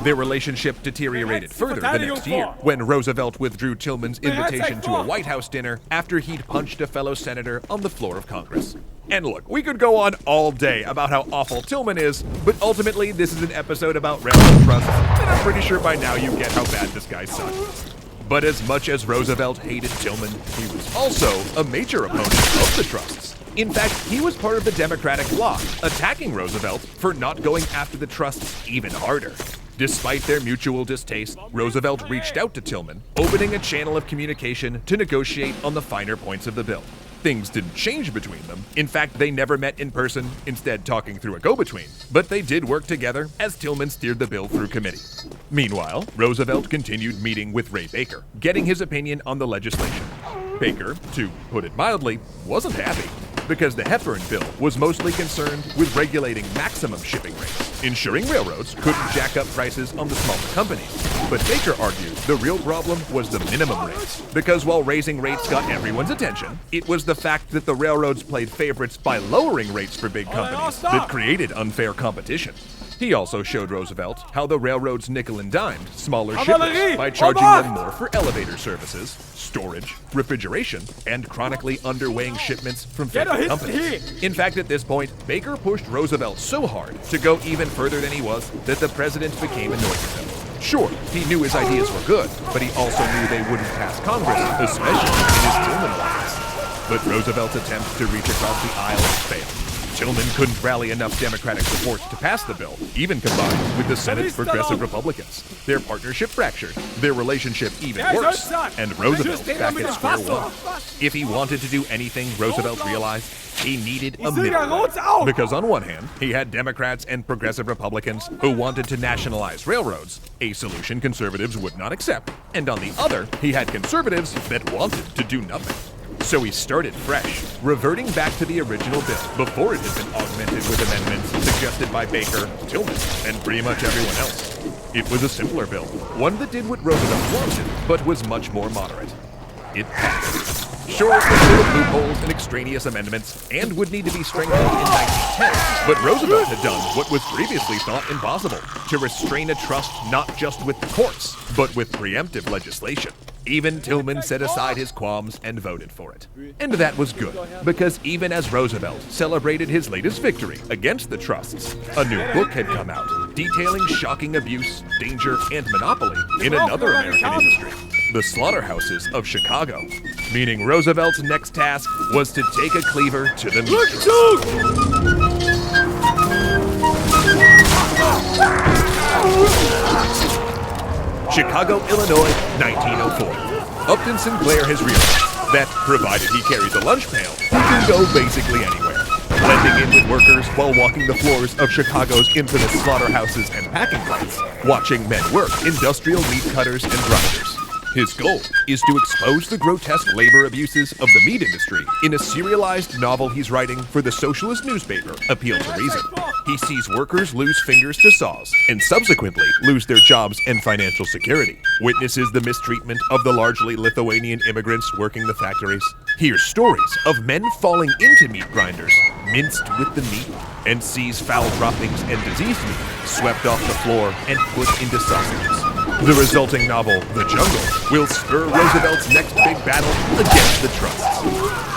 Their relationship deteriorated further the next year when Roosevelt withdrew Tillman's invitation to a White House dinner after he'd punched a fellow senator on the floor of Congress. And look, we could go on all day about how awful Tillman is, but ultimately this is an episode about railroad trusts, and I'm pretty sure by now you get how bad this guy sucked. But as much as Roosevelt hated Tillman, he was also a major opponent of the trusts. In fact, he was part of the Democratic bloc, attacking Roosevelt for not going after the trusts even harder. Despite their mutual distaste, Roosevelt reached out to Tillman, opening a channel of communication to negotiate on the finer points of the bill. Things didn't change between them. In fact, they never met in person, instead talking through a go-between. But they did work together as Tillman steered the bill through committee. Meanwhile, Roosevelt continued meeting with Ray Baker, getting his opinion on the legislation. Baker, to put it mildly, wasn't happy, because the Hepburn Bill was mostly concerned with regulating maximum shipping rates, ensuring railroads couldn't jack up prices on the smaller companies. But Baker argued the real problem was the minimum rates, because while raising rates got everyone's attention, it was the fact that the railroads played favorites by lowering rates for big companies that created unfair competition. He also showed Roosevelt how the railroads nickel and dimed smaller shippers by charging them more for elevator services, storage, refrigeration, and chronically underweighing shipments from federal companies. In fact, at this point, Baker pushed Roosevelt so hard to go even further than he was that the president became annoyed with him. Sure, he knew his ideas were good, but he also knew they wouldn't pass Congress, especially in his Tillman alliance. But Roosevelt's attempt to reach across the aisle failed. Tillman couldn't rally enough Democratic support to pass the bill, even combined with the Senate's progressive Republicans. Their partnership fractured, their relationship even worse, and Roosevelt back at square one. If he wanted to do anything, Roosevelt realized he needed a middle way. Because on one hand, he had Democrats and progressive Republicans who wanted to nationalize railroads, a solution conservatives would not accept, and on the other, he had conservatives that wanted to do nothing. So he started fresh, reverting back to the original bill before it had been augmented with amendments suggested by Baker, Tillman, and pretty much everyone else. It was a simpler bill, one that did what Roosevelt wanted, but was much more moderate. It passed. Sure, it was full of loopholes and extraneous amendments, and would need to be strengthened in 1910, but Roosevelt had done what was previously thought impossible, to restrain a trust not just with the courts, but with preemptive legislation. Even Tillman set aside his qualms and voted for it. And that was good, because even as Roosevelt celebrated his latest victory against the trusts, a new book had come out detailing shocking abuse, danger, and monopoly in another American industry, the slaughterhouses of Chicago. Meaning Roosevelt's next task was to take a cleaver to the meat Chicago, Illinois, 1904. Upton Sinclair has realized that, provided he carries a lunch pail, he can go basically anywhere, blending in with workers while walking the floors of Chicago's infamous slaughterhouses and packing plants, watching men work industrial meat cutters and grinders. His goal is to expose the grotesque labor abuses of the meat industry in a serialized novel he's writing for the socialist newspaper, Appeal to Reason. He sees workers lose fingers to saws and subsequently lose their jobs and financial security, witnesses the mistreatment of the largely Lithuanian immigrants working the factories, hears stories of men falling into meat grinders, minced with the meat, and sees foul droppings and diseased meat swept off the floor and put into sausages. The resulting novel, The Jungle, will spur Roosevelt's next big battle against the trusts.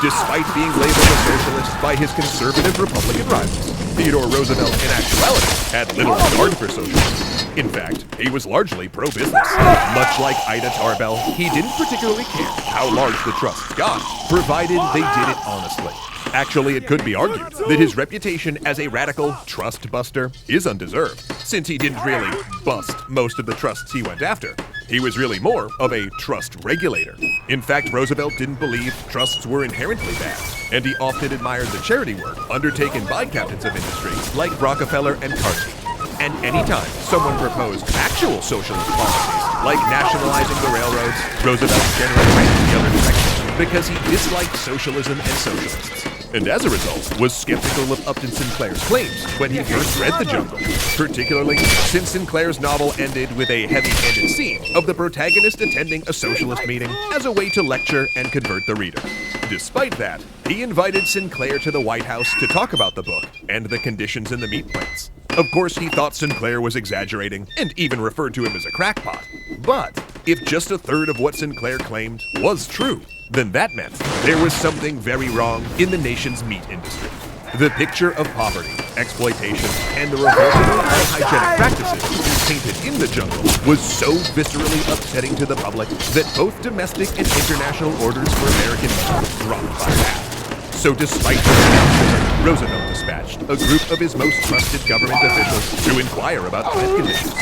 Despite being labeled a socialist by his conservative Republican rivals, Theodore Roosevelt in actuality had little regard for socialism. In fact, he was largely pro-business. Much like Ida Tarbell, he didn't particularly care how large the trusts got, provided they did it honestly. Actually, it could be argued that his reputation as a radical trust buster is undeserved, since he didn't really bust most of the trusts he went after. He was really more of a trust regulator. In fact, Roosevelt didn't believe trusts were inherently bad, and he often admired the charity work undertaken by captains of industry like Rockefeller and Carnegie. And anytime someone proposed actual socialist policies, like nationalizing the railroads, Roosevelt generally ran in the other direction because he disliked socialism and socialists. And as a result, was skeptical of Upton Sinclair's claims when he first read The Jungle, particularly since Sinclair's novel ended with a heavy-handed scene of the protagonist attending a socialist meeting as a way to lecture and convert the reader. Despite that, he invited Sinclair to the White House to talk about the book and the conditions in the meat plants. Of course, he thought Sinclair was exaggerating and even referred to him as a crackpot. But if just a third of what Sinclair claimed was true, then that meant there was something very wrong in the nation's meat industry. The picture of poverty, exploitation, and the revoltingly unhygienic practices painted in The Jungle was so viscerally upsetting to the public that both domestic and international orders for American meat dropped by half. So despite the reaction, Roosevelt dispatched a group of his most trusted government officials to inquire about plant conditions.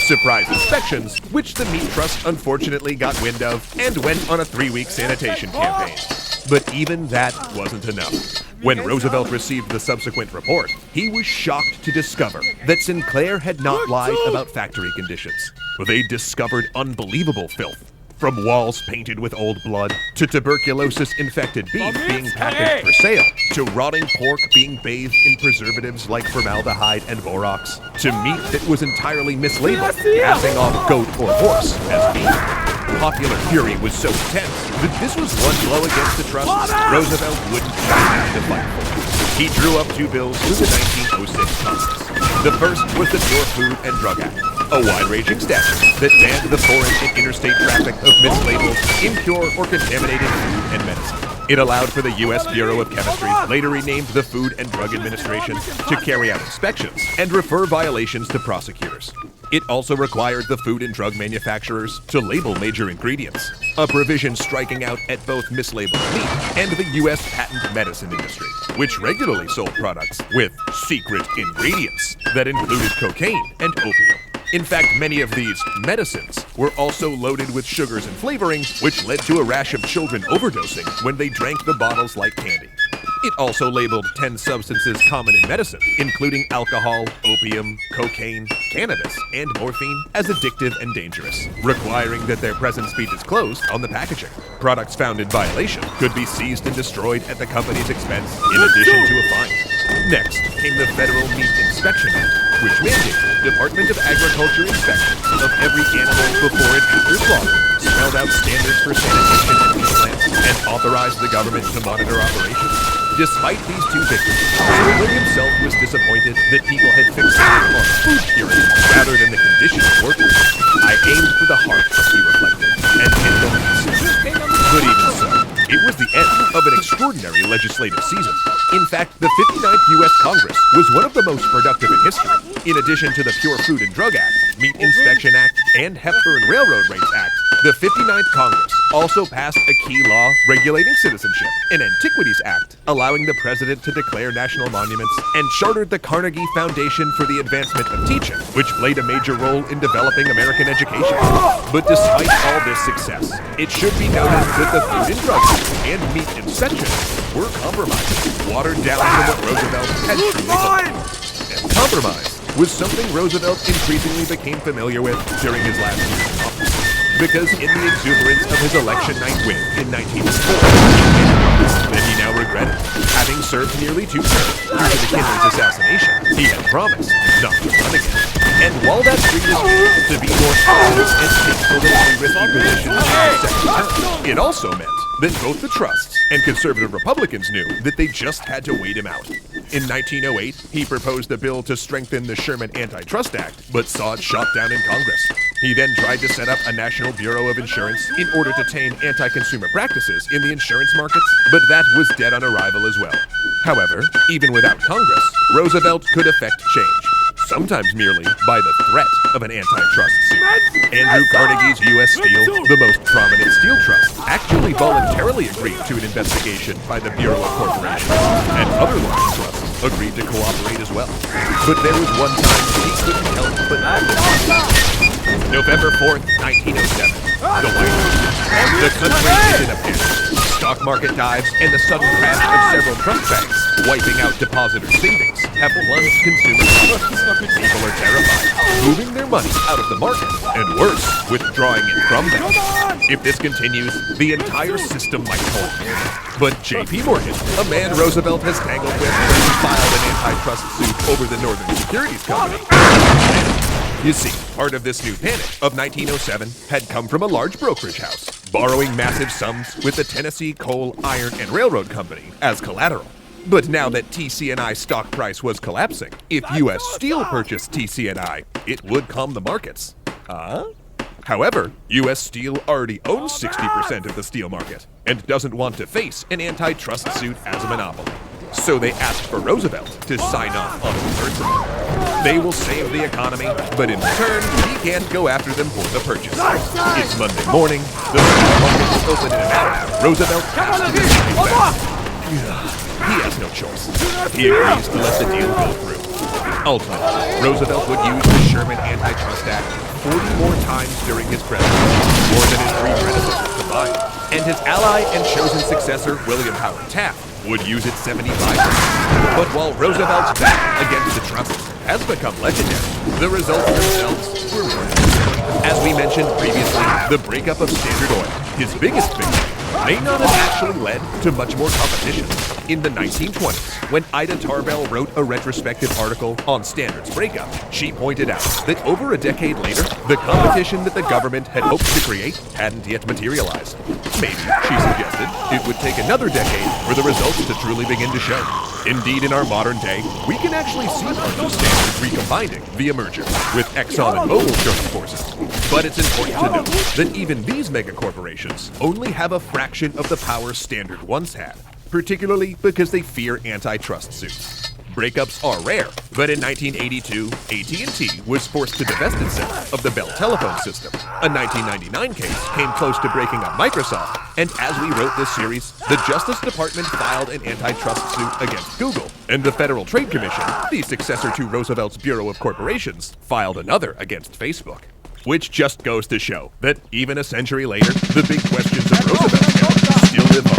Surprise inspections, which the Meat Trust unfortunately got wind of and went on a 3-week sanitation campaign. But even that wasn't enough. When Roosevelt received the subsequent report, he was shocked to discover that Sinclair had not lied about factory conditions. They discovered unbelievable filth. From walls painted with old blood, to tuberculosis-infected beef being packaged for sale, to rotting pork being bathed in preservatives like formaldehyde and borax, to meat that was entirely mislabeled, passing off goat or horse as beef. Popular fury was so intense that this was one blow against the trusts Roosevelt wouldn't have to fight for. He drew up 2 bills to the 1906 Congress. The first was the Pure Food and Drug Act, a wide-ranging statute that banned the foreign and interstate traffic of mislabeled, impure, or contaminated food and medicine. It allowed for the U.S. Bureau of Chemistry, later renamed the Food and Drug Administration, to carry out inspections and refer violations to prosecutors. It also required the food and drug manufacturers to label major ingredients, a provision striking out at both mislabeled meat and the U.S. patent medicine industry, which regularly sold products with secret ingredients that included cocaine and opium. In fact, many of these medicines were also loaded with sugars and flavorings, which led to a rash of children overdosing when they drank the bottles like candy. It also labeled 10 substances common in medicine, including alcohol, opium, cocaine, cannabis, and morphine, as addictive and dangerous, requiring that their presence be disclosed on the packaging. Products found in violation could be seized and destroyed at the company's expense, in addition to a fine. Next came the Federal Meat Inspection Act, which mandated Department of Agriculture inspections of every animal before and after slaughter, spelled out standards for sanitation and meat plants, and authorized the government to monitor operations. Despite these 2 victories, Sterling himself was disappointed that people had fixated on food purity rather than the condition of workers. I aimed for the heart, he reflected, and hit the least. But even so, it was the end of an extraordinary legislative season. In fact, the 59th U.S. Congress was one of the most productive in history. In addition to the Pure Food and Drug Act, Meat Inspection Act, and Hepburn Railroad Rates Act, the 59th Congress also passed a key law regulating citizenship, an Antiquities Act, allowing the president to declare national monuments, and chartered the Carnegie Foundation for the Advancement of Teaching, which played a major role in developing American education. But despite all this success, it should be noted that the Food and Drug Act and meat inspections were compromises, watered down from what Roosevelt had truly hoped. And compromise was something Roosevelt increasingly became familiar with during his last years in office. because in the exuberance of his election night win in 1904, he made a promise that he now regretted. Having served nearly 2 terms due to the Kinley's assassination, he had promised not to run again. And while that dream was needed to be more honest and take politically risky positions in his second term, it also meant that both the trusts and conservative Republicans knew that they just had to wait him out. In 1908, he proposed a bill to strengthen the Sherman Antitrust Act, but saw it shot down in Congress. He then tried to set up a National Bureau of Insurance in order to tame anti-consumer practices in the insurance markets, but that was dead on arrival as well. However, even without Congress, Roosevelt could effect change, sometimes merely by the threat of an antitrust suit. Andrew Carnegie's U.S. Steel, the most prominent steel trust, actually voluntarily agreed to an investigation by the Bureau of Corporations, and other large trusts agreed to cooperate as well. But there was one time he couldn't help but November 4th, 1907, the White House. The country is in a panic. Stock market dives and the sudden crash of several trust banks, wiping out depositors' savings, have plunged consumer confidence. People are terrified, moving their money out of the market, and worse, withdrawing it from them. If this continues, the entire system might collapse. But J.P. Morgan, a man Roosevelt has tangled with when he filed an antitrust suit over the Northern Securities Company. You see, part of this new panic of 1907 had come from a large brokerage house, borrowing massive sums with the Tennessee Coal, Iron, and Railroad Company as collateral. But now that TCNI stock price was collapsing, if U.S. Steel purchased TCNI, it would calm the markets. However, U.S. Steel already owns 60% of the steel market and doesn't want to face an antitrust suit as a monopoly. So they asked for Roosevelt to sign off on the purchase. They will save the economy, but in return, he can't go after them for the purchase. It's Monday morning, the stock market is open in an hour. Roosevelt has to decide fast. He has no choice. He agrees to let the deal go through. Ultimately, Roosevelt would use the Sherman Antitrust Act 40 more times during his presidency, more than his 3 predecessors combined. And his ally and chosen successor, William Howard Taft, would use it 75 times. But while Roosevelt's battle against the trusts has become legendary, the results themselves were more than silly. As we mentioned previously, the breakup of Standard Oil, his biggest victory, may not have actually led to much more competition. In the 1920s, when Ida Tarbell wrote a retrospective article on Standard's breakup, she pointed out that over a decade later, the competition that the government had hoped to create hadn't yet materialized. Maybe, she suggested, it would take another decade for the results to truly begin to show. Indeed, in our modern day, we can actually see parts of Standard recombining via merger, with Exxon and Mobil joining forces. But it's important to note that even these megacorporations only have a fraction of the power Standard once had, particularly because they fear antitrust suits. Breakups are rare, but in 1982, AT&T was forced to divest itself of the Bell telephone system. A 1999 case came close to breaking up Microsoft, and as we wrote this series, the Justice Department filed an antitrust suit against Google, and the Federal Trade Commission, the successor to Roosevelt's Bureau of Corporations, filed another against Facebook. Which just goes to show that even a century later, the big questions of Roosevelt's era still live on.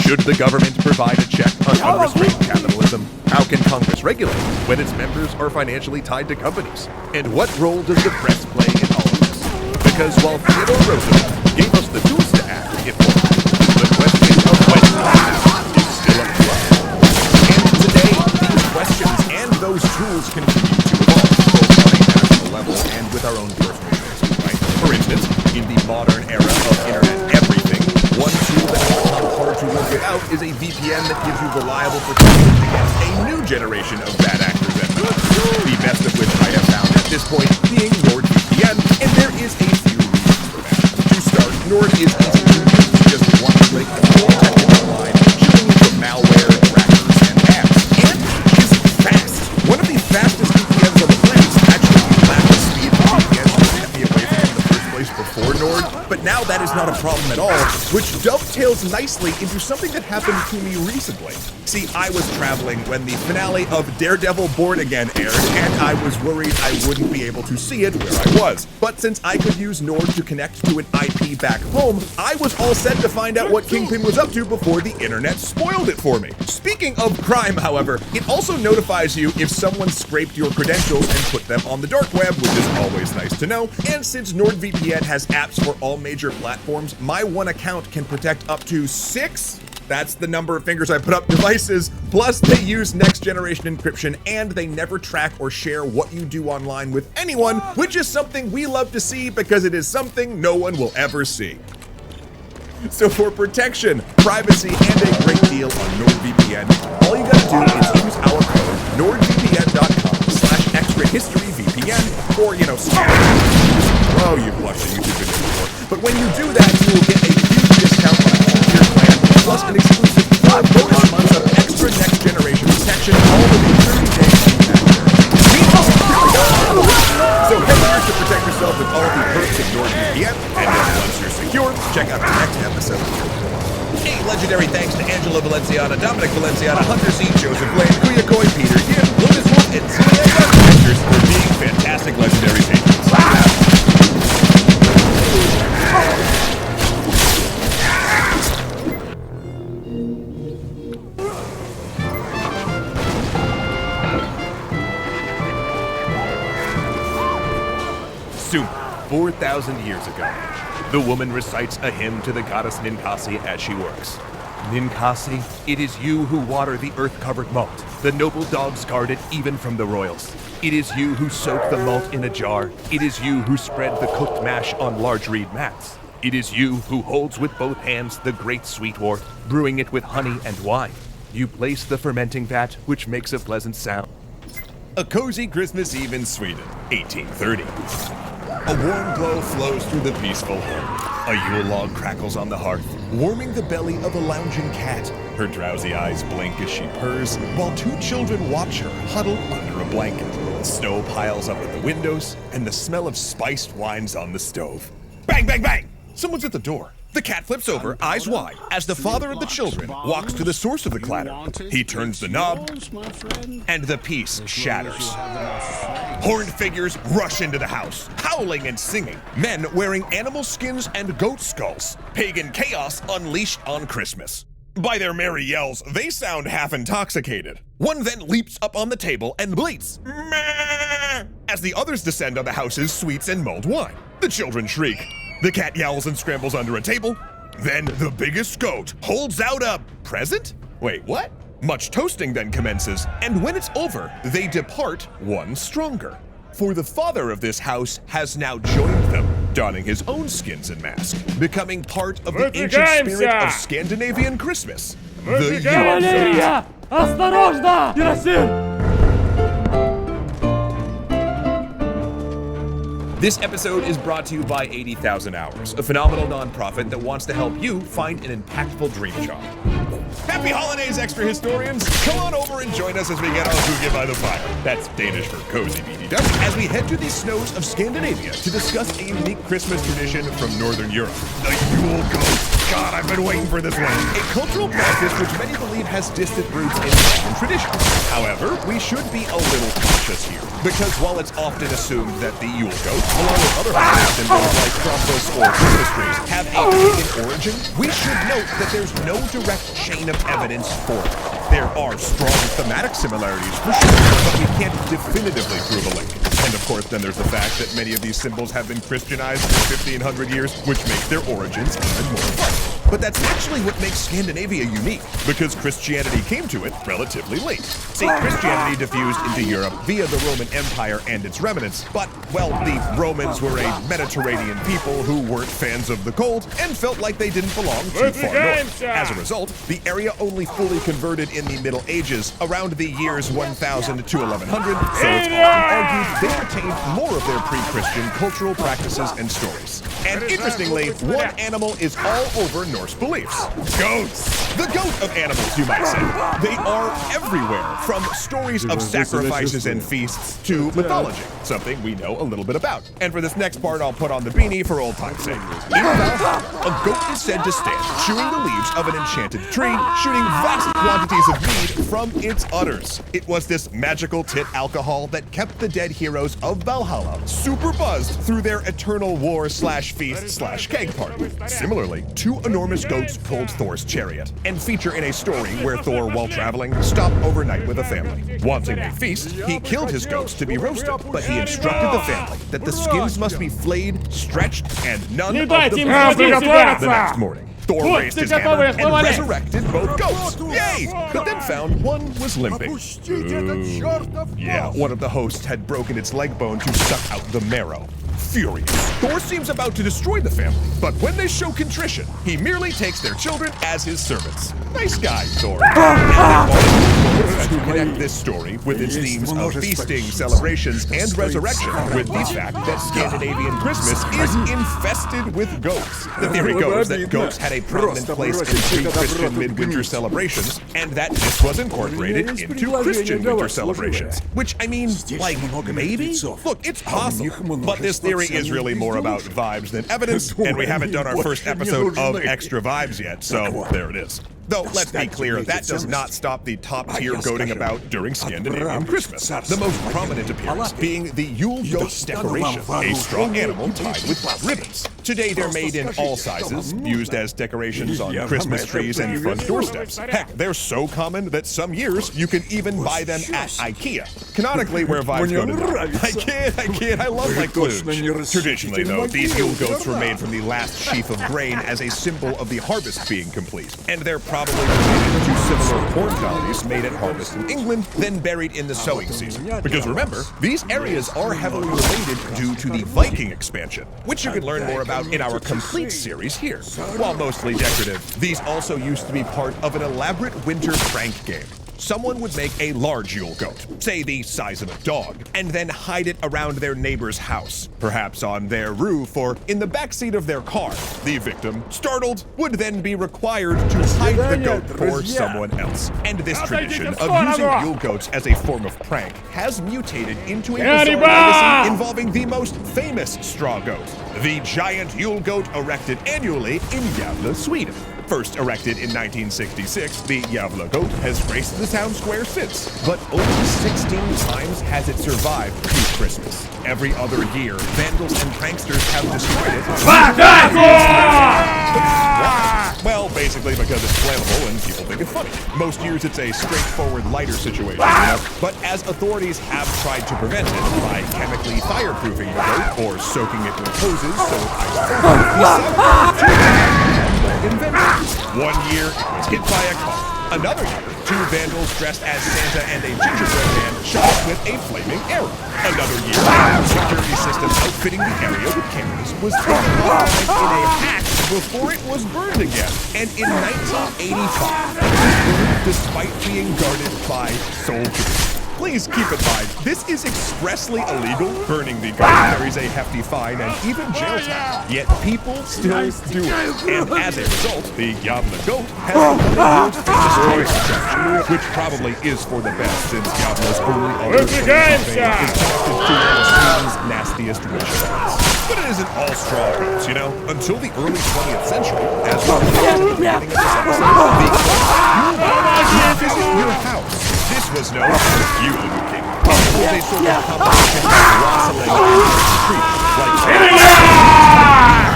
Should the government provide a check on unrestrained capitalism? How can Congress regulate when its members are financially tied to companies? And what role does the press play in all of this? Because while Theodore Roosevelt gave us the tools to act if warranted, the question of when to act is still up to us. And today, these questions and those tools continue to evolve, both on a national level and with our own personal choices, right? For instance, in the modern era of internet everything, one tool that has become hard to live without is a VPN that gives you reliable protection against a new generation of bad actors and threats. The best of which I have found at this point being NordVPN, and there is a few reasons for that. To start, Nord is easy to use, just one click and you're protected online, shielding you from malware, trackers, and ads. And is fast. One of the fastest VPNs on the planet. Actually, we lack the speed of VPNs that kept me away from it in the first place before Nord, but now that is not a problem at all, which dovetails nicely into something that happened to me recently. See, I was traveling when the finale of Daredevil Born Again aired, and I was worried I wouldn't be able to see it where I was. But since I could use Nord to connect to an IP back home, I was all set to find out what Kingpin was up to before the internet spoiled it for me. Speaking of crime, however, it also notifies you if someone scraped your credentials and put them on the dark web, which is always nice to know. And since NordVPN has apps for all major platforms, my one account can protect up to 6? That's the number of fingers I put up devices. Plus, they use next generation encryption, and they never track or share what you do online with anyone, which is something we love to see because it is something no one will ever see. So for protection, privacy, and a great deal on NordVPN, all you gotta do is use our code nordvpn.com/extrahistoryvpn, or, oh, you watched a YouTube video before. But when you do that, you will get a huge discount on a two-tier plan, plus an exclusive 5 bonus months of extra next-generation protection, all with a 30-day So head here to protect yourself with all the perks of NordVPN, and then once you're secure, check out the next episode. A legendary thanks to Angela Valenciana, Dominic Valenciana, Hunter C, Joseph Lane, Kuya Koi, Peter Yim, Lotus Wolf, and Celia Actors for being fantastic legendary patrons. Sumer, 4,000 years ago, the woman recites a hymn to the goddess Ninkasi as she works. Ninkasi, it is you who water the earth-covered malt. The noble dogs guard it even from the royals. It is you who soak the malt in a jar. It is you who spread the cooked mash on large reed mats. It is you who holds with both hands the great sweet wort, brewing it with honey and wine. You place the fermenting vat, which makes a pleasant sound. A cozy Christmas Eve in Sweden, 1830. A warm glow flows through the peaceful home. A Yule log crackles on the hearth, warming the belly of a lounging cat. Her drowsy eyes blink as she purrs, while 2 children watch her huddle under a blanket. Snow piles up at the windows, and the smell of spiced wine's on the stove. Bang, bang, bang! Someone's at the door. The cat flips over, eyes wide, as the father of the children walks to the source of the clatter. He turns the knob, and the piece shatters. Horned figures rush into the house, howling and singing. Men wearing animal skins and goat skulls. Pagan chaos unleashed on Christmas. By their merry yells, they sound half intoxicated. One then leaps up on the table and bleats, "Meh," as the others descend on the house's sweets and mulled wine. The children shriek. The cat yowls and scrambles under a table. Then the biggest goat holds out a present? Wait, what? Much toasting then commences, and when it's over, they depart one stronger. For the father of this house has now joined them, donning his own skins and mask, becoming part of the ancient spirit of Scandinavian Christmas, the Yule. This episode is brought to you by 80,000 Hours, a phenomenal nonprofit that wants to help you find an impactful dream job. Happy holidays, extra historians! Come on over and join us as we get our hygge by the fire. That's Danish for cozy BDW. As we head to the snows of Scandinavia to discuss a unique Christmas tradition from Northern Europe, the Yule Goat. God, I've been waiting for this one. A cultural practice which many believe has distant roots in Western tradition. However, we should be a little cautious here, because while it's often assumed that the Yule Goat, along with other holiday symbols like Krampus or Christmas trees, have a pagan origin, we should note that there's no direct chain of evidence for it. There are strong thematic similarities for sure, but we can't definitively prove a link. And of course, then there's the fact that many of these symbols have been Christianized for 1,500 years, which makes their origins even more fun. But that's actually what makes Scandinavia unique, because Christianity came to it relatively late. See, Christianity diffused into Europe via the Roman Empire and its remnants, but, well, the Romans were a Mediterranean people who weren't fans of the cold and felt like they didn't belong too far north. As a result, the area only fully converted in the Middle Ages, around the years 1000 to 1100, so it's often argued they retained more of their pre-Christian cultural practices and stories. And interestingly, one animal is all over Norse beliefs: goats! The goat of animals, you might say. They are everywhere, from stories of sacrifices and feasts to mythology, something we know a little bit about. And for this next part, I'll put on the beanie for old time's sake. In Valhalla, a goat is said to stand, chewing the leaves of an enchanted tree, shooting vast quantities of mead from its udders. It was this magical tit alcohol that kept the dead heroes of Valhalla super buzzed through their eternal war/feast/keg party. Similarly, two enormous goats pulled Thor's chariot, and feature in a story where Thor, while traveling, stopped overnight with a family. Wanting a feast, he killed his goats to be roasted, but he instructed the family that the skins must be flayed, stretched, and none of the The next morning, Thor raised his hammer and resurrected both goats. Yay! But then found one was limping. Yeah, one of the hosts had broken its leg bone to suck out the marrow. Furious, Thor seems about to destroy the family, but when they show contrition, he merely takes their children as his servants. Nice guy, Thor. To connect this story with its themes of feasting, celebrations, and resurrection, with the fact that Scandinavian Christmas is infested with goats. The theory goes that goats had a prominent place in pre-Christian midwinter celebrations, and that this was incorporated into Christian winter celebrations. Which, I mean, like, maybe? Look, it's possible, but this theory is really more about vibes than evidence, and we haven't done our first episode of Extra Vibes yet, so there it is. Though, let's be clear, that does not stop the top-tier goating about during Scandinavian Christmas. The most prominent appearance being the Yule goat decoration, a straw animal tied with ribbons. Today, they're made in all sizes, used as decorations on Christmas trees and front doorsteps. Heck, they're so common that some years you can even buy them at IKEA. Canonically, where vibes go to die. I love my kludge. Traditionally, though, these Yule goats were made from the last sheaf of grain as a symbol of the harvest being complete, and they're probably related to similar corn dollies made at harvest in England, then buried in the sowing season. Because remember, these areas are heavily related due to the Viking expansion, which you can learn more about in our complete series here. While mostly decorative, these also used to be part of an elaborate winter prank game. Someone would make a large Yule goat, say the size of a dog, and then hide it around their neighbor's house, perhaps on their roof or in the backseat of their car. The victim, startled, would then be required to hide the goat for someone else. And this tradition of using Yule goats as a form of prank has mutated into a bizarre legacy involving the most famous straw goat, the giant Yule goat erected annually in Gävle, Sweden. First erected in 1966, the Gävle goat has graced the town square since, but only 16 times has it survived to Christmas. Every other year, vandals and pranksters have destroyed it. Well, basically because it's flammable and people think it's funny. Most years it's a straightforward lighter situation, but as authorities have tried to prevent it by chemically fireproofing the goat or soaking it with hoses so it's One year, it was hit by a car. Another year, two vandals dressed as Santa and a gingerbread man shot it with a flaming arrow. Another year, a security system outfitting the area with cameras was taken offline in a hatch before it was burned again. And in 1985, it was burned despite being guarded by soldiers. Please keep in mind, this is expressly illegal. Burning the goat carries a hefty fine and even jail time. Yet people still do it. And as a result, the Gävle goat has become a world famous tourist attraction, which probably is for the best since Gävle's early on is connected to one of Sweden's nastiest witch hunts. But it isn't all straw goats, you know? Until the early 20th century, as we mentioned at the beginning of this episode, the visit your house. This was known as Yule King. It was a sort of competition of wassailing in the street.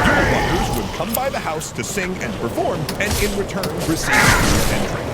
Yule walkers would come by the house to sing and perform, and in return receive food and drink.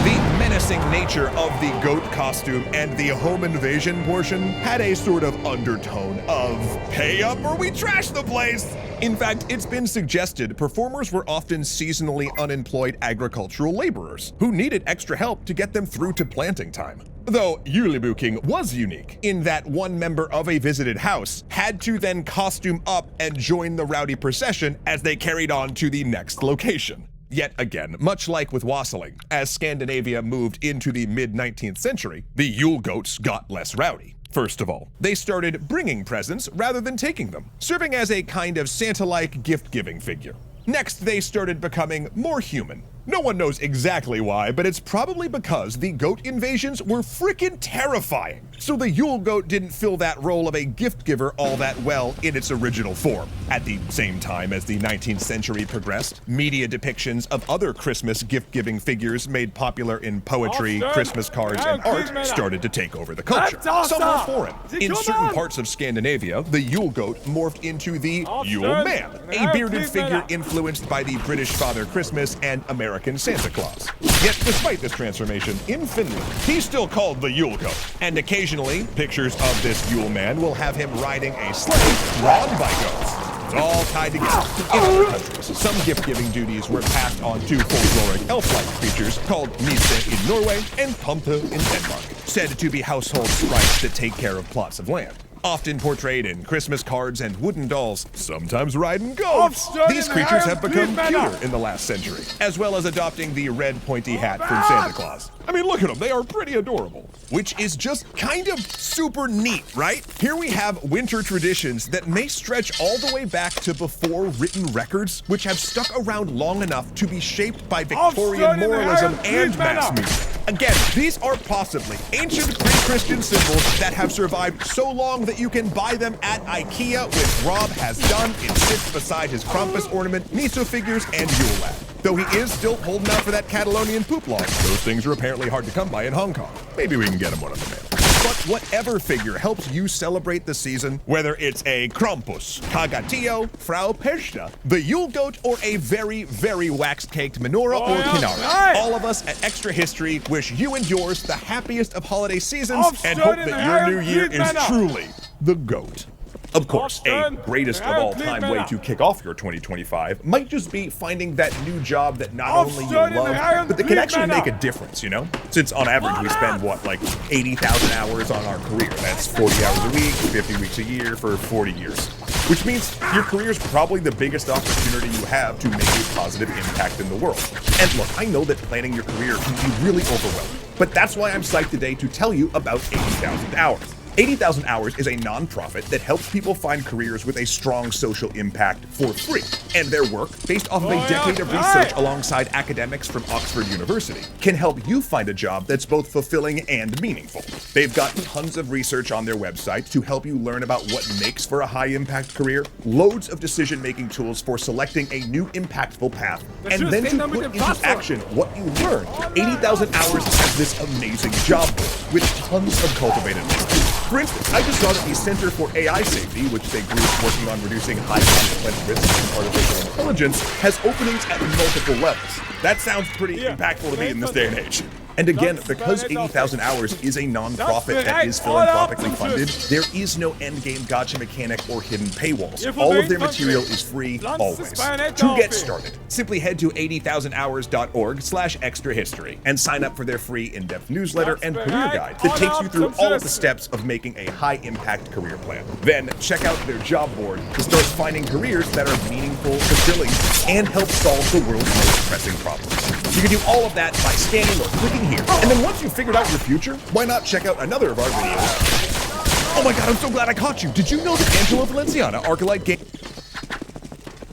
The menacing nature of the goat costume and the home invasion portion had a sort of undertone of, pay up or we trash the place! In fact, it's been suggested performers were often seasonally unemployed agricultural laborers who needed extra help to get them through to planting time. Though Julebuking was unique in that one member of a visited house had to then costume up and join the rowdy procession as they carried on to the next location. Yet again, much like with wassailing, as Scandinavia moved into the mid-19th century, the Yule goats got less rowdy. First of all, they started bringing presents rather than taking them, serving as a kind of Santa-like gift-giving figure. Next, they started becoming more human. No one knows exactly why, but it's probably because the goat invasions were frickin' terrifying. So the Yule goat didn't fill that role of a gift giver all that well in its original form. At the same time as the 19th century progressed, media depictions of other Christmas gift-giving figures made popular in poetry, Christmas cards, and art started to take over the culture. Some were foreign. In certain parts of Scandinavia, the Yule goat morphed into the Yule man, a bearded figure influenced by the British Father Christmas and American Santa Claus. Yet despite this transformation, in Finland, he's still called the Yule goat, and occasionally, pictures of this Yule man will have him riding a sleigh drawn by goats. It's all tied together. In other countries, some gift-giving duties were passed on to folkloric elf-like creatures called Nisse in Norway and Tomte in Denmark, said to be household sprites that take care of plots of land. Often portrayed in Christmas cards and wooden dolls, sometimes riding goats. These creatures have become cuter in the last century, as well as adopting the red pointy hat from Santa Claus. I mean, look at them, they are pretty adorable. Which is just kind of super neat, right? Here we have winter traditions that may stretch all the way back to before written records, which have stuck around long enough to be shaped by Victorian moralism and mass media. Again, these are possibly ancient pre-Christian symbols that have survived so long that you can buy them at IKEA, which Rob has done. It sits beside his Krampus ornament, Miso figures, and Yule lad. Though he is still holding out for that Catalonian poop log. Those things are apparently hard to come by in Hong Kong. Maybe we can get him one in the mail. But whatever figure helps you celebrate the season, whether it's a Krampus, Kagatillo, Frau Pesta, the Yule goat, or a very, very wax-caked menorah or kinara, all of us at Extra History wish you and yours the happiest of holiday seasons and hope that your new year is truly the GOAT. Of course, a greatest of all time way to kick off your 2025 might just be finding that new job that not only you love, but that can actually make a difference, you know? Since on average we spend, what, like 80,000 hours on our career. That's 40 hours a week, 50 weeks a year for 40 years. Which means your career is probably the biggest opportunity you have to make a positive impact in the world. And look, I know that planning your career can be really overwhelming, but that's why I'm psyched today to tell you about 80,000 Hours. 80,000 Hours is a nonprofit that helps people find careers with a strong social impact for free. And their work, based off of a decade of research alongside academics from Oxford University, can help you find a job that's both fulfilling and meaningful. They've got tons of research on their website to help you learn about what makes for a high-impact career, loads of decision-making tools for selecting a new impactful path, and then to put into action what you learned. 80,000 Hours has this amazing job board with tons of cultivated links. For instance, I just saw that the Center for AI Safety, which is a group working on reducing high-consequence risks in artificial intelligence, has openings at multiple levels. That sounds pretty impactful to me in this day and age. And again, because 80,000 Hours is a non-profit that is philanthropically funded, there is no endgame gotcha mechanic or hidden paywalls. All of their material is free, always. To get started, simply head to 80,000hours.org/extrahistory and sign up for their free in-depth newsletter and career guide that takes you through all of the steps of making a high-impact career plan. Then check out their job board to start finding careers that are meaningful, fulfilling, and help solve the world's most pressing problems. You can do all of that by scanning or clicking here. And then once you've figured out your future, why not check out another of our videos? Oh my god, I'm so glad I caught you. Did you know that Angela Valenciana, Arcolite Game...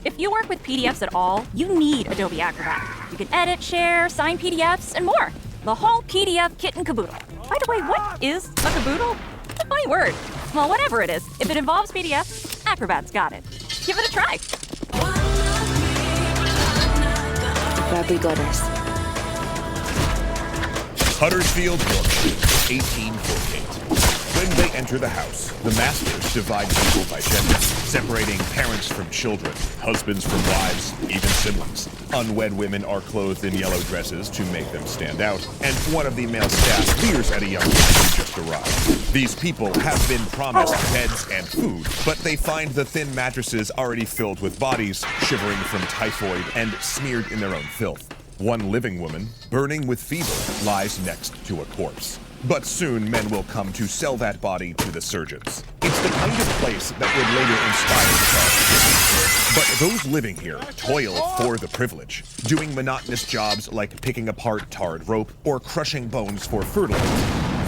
If you work with PDFs at all, you need Adobe Acrobat. You can edit, share, sign PDFs, and more. The whole PDF kit and caboodle. By the way, what is a caboodle? It's a funny word. Well, whatever it is, if it involves PDFs, Acrobat's got it. Give it a try. Bradley Gutters. Huddersfield, Yorkshire, 1848. When they enter the house, the masters divide people by gender, separating parents from children, husbands from wives, even siblings. Unwed women are clothed in yellow dresses to make them stand out, and one of the male staff leers at a young man who just arrived. These people have been promised beds and food, but they find the thin mattresses already filled with bodies, shivering from typhoid and smeared in their own filth. One living woman, burning with fever, lies next to a corpse. But soon men will come to sell that body to the surgeons. It's the kind of place that would later inspire the But those living here toil for the privilege, doing monotonous jobs like picking apart tarred rope or crushing bones for fertilizer.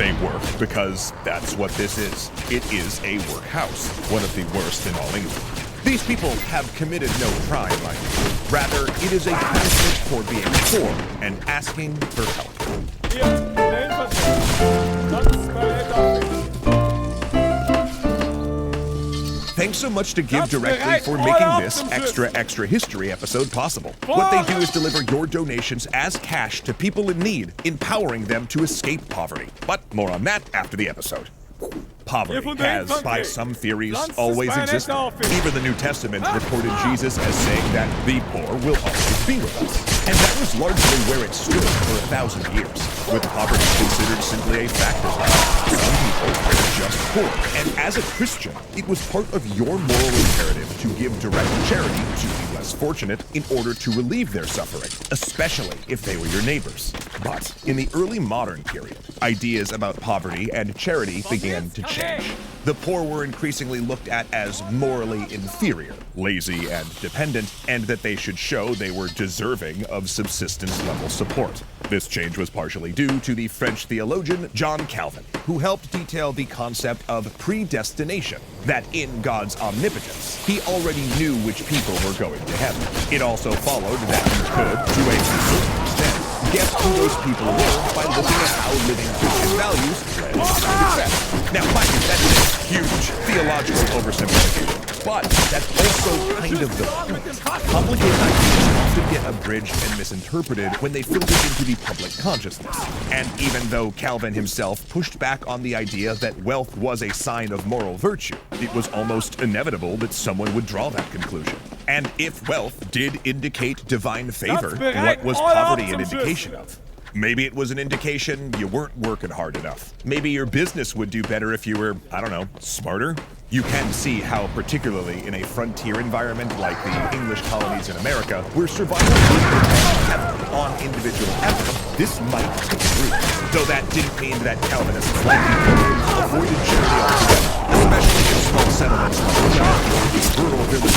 They work because that's what this is. It is a workhouse, one of the worst in all England. These people have committed no crime, mind you. Rather, it is a punishment for being poor and asking for help. Thanks so much to Give Directly for making this extra history episode possible. What they do is deliver your donations as cash to people in need, empowering them to escape poverty. But more on that after the episode. Poverty has, by some theories, always existed. Even the New Testament recorded Jesus as saying that the poor will always be with us. And that was largely where it stood for 1,000 years, with poverty considered simply a fact of life. Some people were just poor. And as a Christian, it was part of your moral imperative to give direct charity to the less fortunate in order to relieve their suffering, especially if they were your neighbors. But in the early modern period, ideas about poverty and charity began to change. The poor were increasingly looked at as morally inferior, lazy and dependent, and that they should show they were deserving of subsistence-level support. This change was partially due to the French theologian John Calvin, who helped detail the concept of predestination, that in God's omnipotence, he already knew which people were going to heaven. It also followed that you could, to a certain extent, guess who those people were by looking at how living Christian values led to success. Now, mind you, that's a huge theological oversimplification, but that's also kind of the point. Complicated ideas often get abridged and misinterpreted when they filter into the public consciousness. And even though Calvin himself pushed back on the idea that wealth was a sign of moral virtue, it was almost inevitable that someone would draw that conclusion. And if wealth did indicate divine favor, what was poverty an indication of? Maybe it was an indication you weren't working hard enough. Maybe your business would do better if you were, I don't know, smarter? You can see how, particularly in a frontier environment like the English colonies in America, where survival depends heavily on individual effort, this might take root. Though that didn't mean that Calvinists like people avoided charity altogether, especially in small settlements like the rural villages.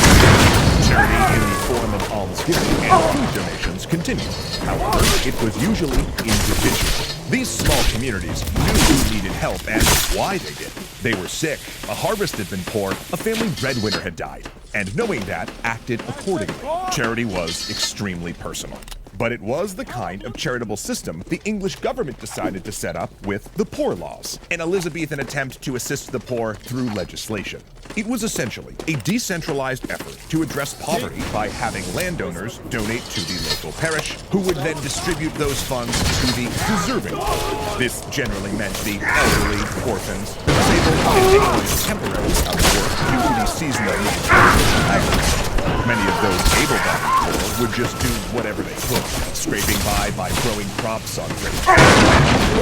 Charity in the form of almsgiving and food donations continued. However, it was usually individual. These small communities knew who needed help and why they did. They were sick, a harvest had been poor, a family breadwinner had died, and knowing that, acted accordingly. Charity was extremely personal. But it was the kind of charitable system the English government decided to set up with the Poor Laws, an Elizabethan attempt to assist the poor through legislation. It was essentially a decentralized effort to address poverty by having landowners donate to the local parish, who would then distribute those funds to the deserving poor. This generally meant the elderly, orphans, disabled, and anyone temporarily out of work due to the seasonal needs of agriculture. Many of those able-bodied poor would just do whatever they could, scraping by growing crops on great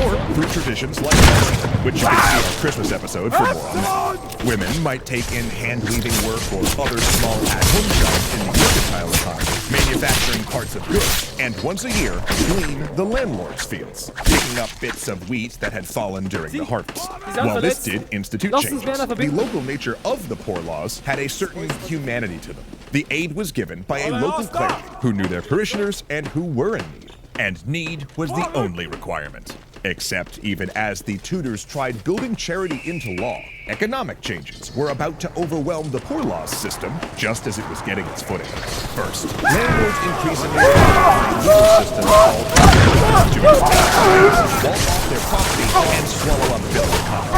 or through traditions like this, which you can see in our Christmas episode for more on that. Women might take in hand-weaving work or other small at-home jobs in the mercantile economy, manufacturing parts of goods, and once a year, glean the landlord's fields, picking up bits of wheat that had fallen during the harvest. While this did institute changes, the local nature of the Poor Laws had a certain humanity to them. The aid was given by a local clergy who knew their parishioners and who were in need. And need was the only requirement. Except even as the Tudors tried building charity into law, economic changes were about to overwhelm the Poor Laws system just as it was getting its footing. First, landlords increasingly a legal system called to wall off their property and swallow up building costs.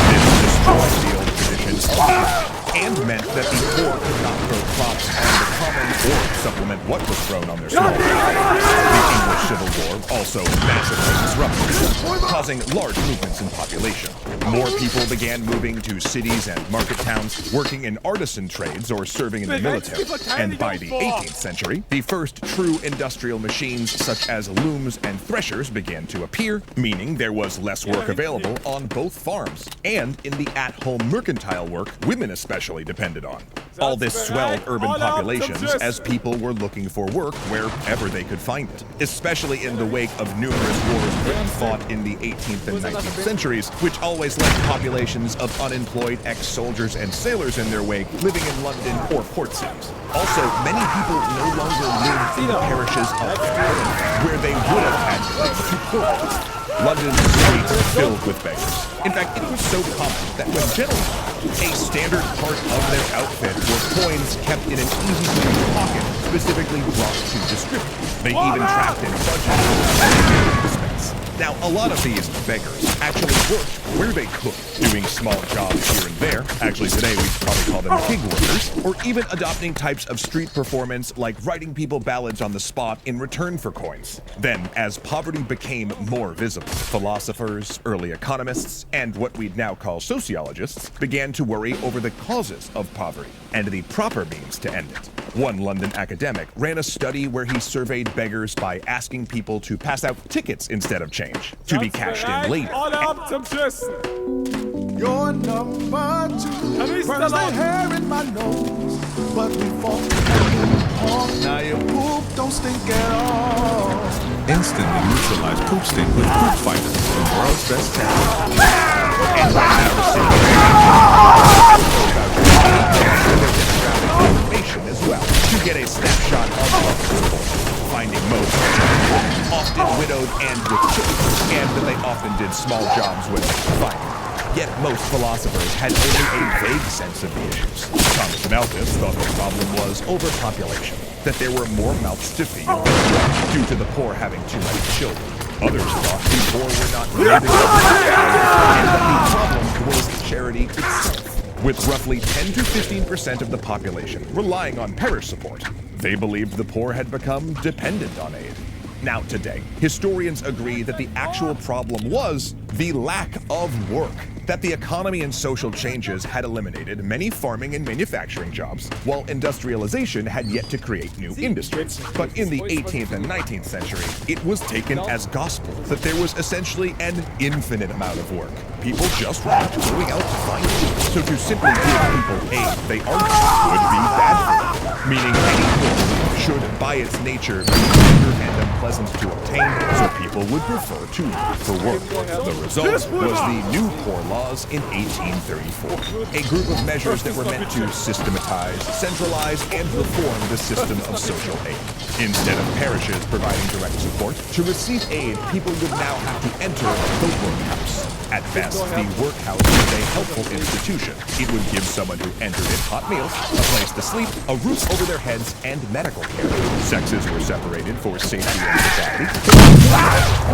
This destroyed the old traditions of the and meant that the poor could not grow crops on the common or supplement what was grown on their small farms. The English Civil War also massively disrupted, causing large movements in population. More people began moving to cities and market towns, working in artisan trades or serving in the military. And by the 18th century, the first true industrial machines such as looms and threshers began to appear, meaning there was less work available on both farms. And in the at-home mercantile work, women especially depended on. All this swelled urban populations as people were looking for work wherever they could find it, especially in the wake of numerous wars Britain fought in the 18th and 19th centuries, which always left populations of unemployed ex-soldiers and sailors in their wake living in London or port cities. Also, many people no longer lived in the parishes of their homeland, where they would have had to live to poor. London's streets filled with beggars. In fact, it was so common that when gentlemen, a standard part of their outfit were coins kept in an easy-to-reach pocket, specifically brought to distribute. They even tracked in budget dispense. Now, a lot of these beggars actually worked where they could, doing small jobs here and there. Actually, today we'd probably call them gig workers, or even adopting types of street performance like writing people ballads on the spot in return for coins. Then, as poverty became more visible, philosophers, early economists, and what we'd now call sociologists began to worry over the causes of poverty and the proper means to end it. One London academic ran a study where he surveyed beggars by asking people to pass out tickets instead of change, to be cashed in later. Your number 2 burns the hair in my nose, but we fought together. Now your poop don't stink at all. Instantly neutralize poop stink with Poop Fighter, the world's best talent. And right now we're seeing information as well, to get a snapshot of levels, finding most often widowed and with children, and that they often did small jobs with fighting. Yet most philosophers had only a vague sense of the issues. Thomas Malthus thought the problem was overpopulation, that there were more mouths to feed due to the poor having too many children. Others thought the poor were not needed, and that the problem was charity itself. With roughly 10 to 15% of the population relying on parish support, they believed the poor had become dependent on aid. Now today, historians agree that the actual problem was the lack of work, that the economy and social changes had eliminated many farming and manufacturing jobs, while industrialization had yet to create new industries. But in the 18th and 19th century, it was taken as gospel that there was essentially an infinite amount of work. People just weren't going out to find it. So to simply give people aid they argued would be bad for them, meaning any work should, by its nature, be eager and unpleasant to obtain, so people would prefer to look for work. The result was the New Poor Laws in 1834, a group of measures that were meant to systematize, centralize, and reform the system of social aid. Instead of parishes providing direct support, to receive aid, people would now have to enter the workhouse. At best, the workhouse was a helpful institution. It would give someone who entered it hot meals, a place to sleep, a roof over their heads, and medical care. Sexes were separated for safety and society.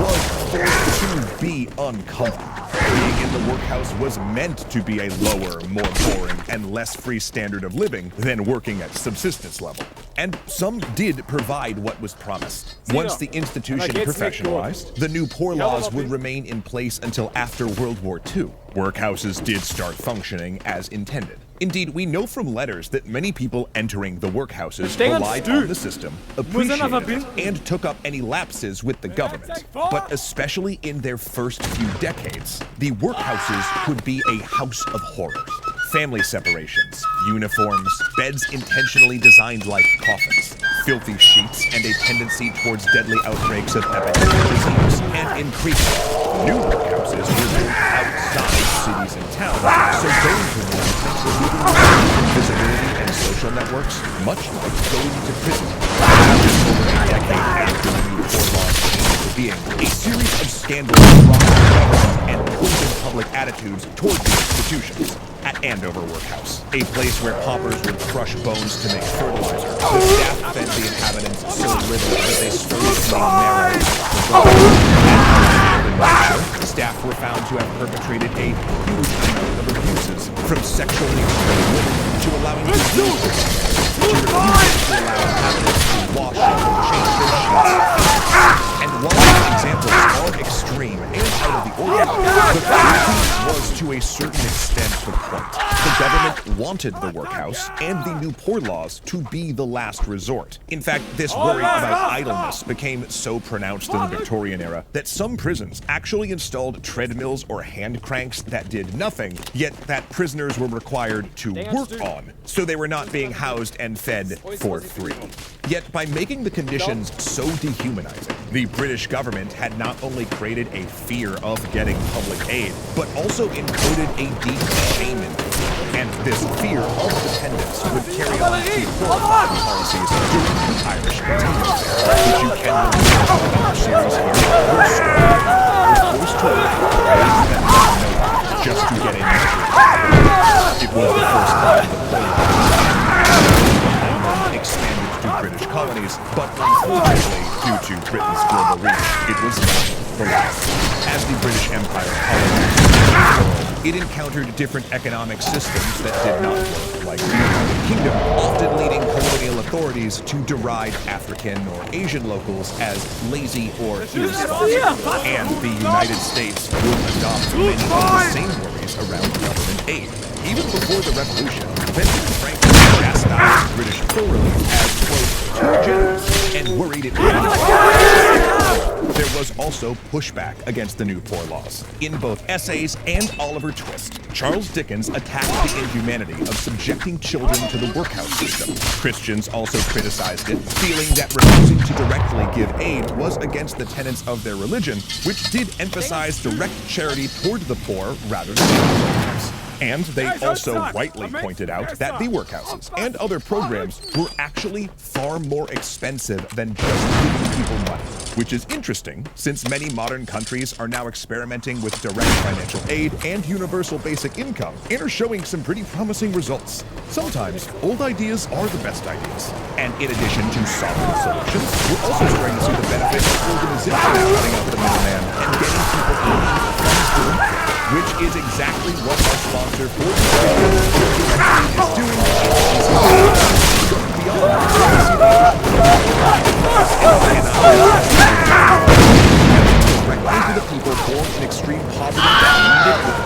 Was forced to be uncomfortable. Being in the workhouse was meant to be a lower, more boring, and less free standard of living than working at subsistence level. And some did provide what was promised. Once the institution professionalized, the New Poor Laws would remain in place until after World War II. Workhouses did start functioning as intended. Indeed, we know from letters that many people entering the workhouses relied on the system, appreciated it, and took up any lapses with the government. But especially in their first few decades, the workhouses could be a house of horrors. Family separations, uniforms, beds intentionally designed like coffins, filthy sheets, and a tendency towards deadly outbreaks of epidemic disease. And increasingly, new workhouses were built outside cities and towns, so those who were visibility and social networks, much like going to prison. Just over a decade after the New Poor Laws came into being, a series of scandals rocked the government and poisoned public attitudes toward the institutions. At Andover Workhouse, a place where paupers would crush bones to make fertilizer, the staff fed the inhabitants so little that they struggled to make marrow. Staff were found to have perpetrated a huge amount of abuses, from sexually exploiting women to allowing disease to refuse to allow inhabitants to wash and change their sheets. And while these examples are extreme and out of the ordinary, the cruelty was to a certain extent the point. The government wanted the workhouse and the New Poor Laws to be the last resort. In fact, this worry about idleness became so pronounced in the Victorian era that some prisons actually installed treadmills or hand cranks that did nothing, yet that prisoners were required to work on, so they were not being housed and fed for free. Yet by making the conditions so dehumanizing, the British government had not only created a fear of getting public aid, but also encoded a deep shame in people. And this fear of dependence would carry on to horrifying policies during the Irish Containment Affair, which you can read in our series here. But unfortunately, due to Britain's global reach, it was not the last. As the British Empire colonized the world, it encountered different economic systems that did not work like the United Kingdom, often leading colonial authorities to deride African or Asian locals as lazy or irresponsible. And the United States would adopt many of the same worries around government aid. Even before the Revolution, Benjamin Franklin chastised British poor relief as, quote, too generous and worried it would be. There was also pushback against the new poor laws. In both essays and Oliver Twist, Charles Dickens attacked the inhumanity of subjecting children to the workhouse system. Christians also criticized it, feeling that refusing to directly give aid was against the tenets of their religion, which did emphasize direct charity toward the poor rather than programs. And they also rightly pointed out that the workhouses and other programs were actually far more expensive than just giving people money. Which is interesting, since many modern countries are now experimenting with direct financial aid and universal basic income, and are showing some pretty promising results. Sometimes, old ideas are the best ideas. And in addition to solid solutions, we're also starting to see the benefit of organizations cutting out the middleman and getting people in funds doing, which is exactly what our sponsor for this video is doing. Going beyond directly to the people born in extreme poverty that need it with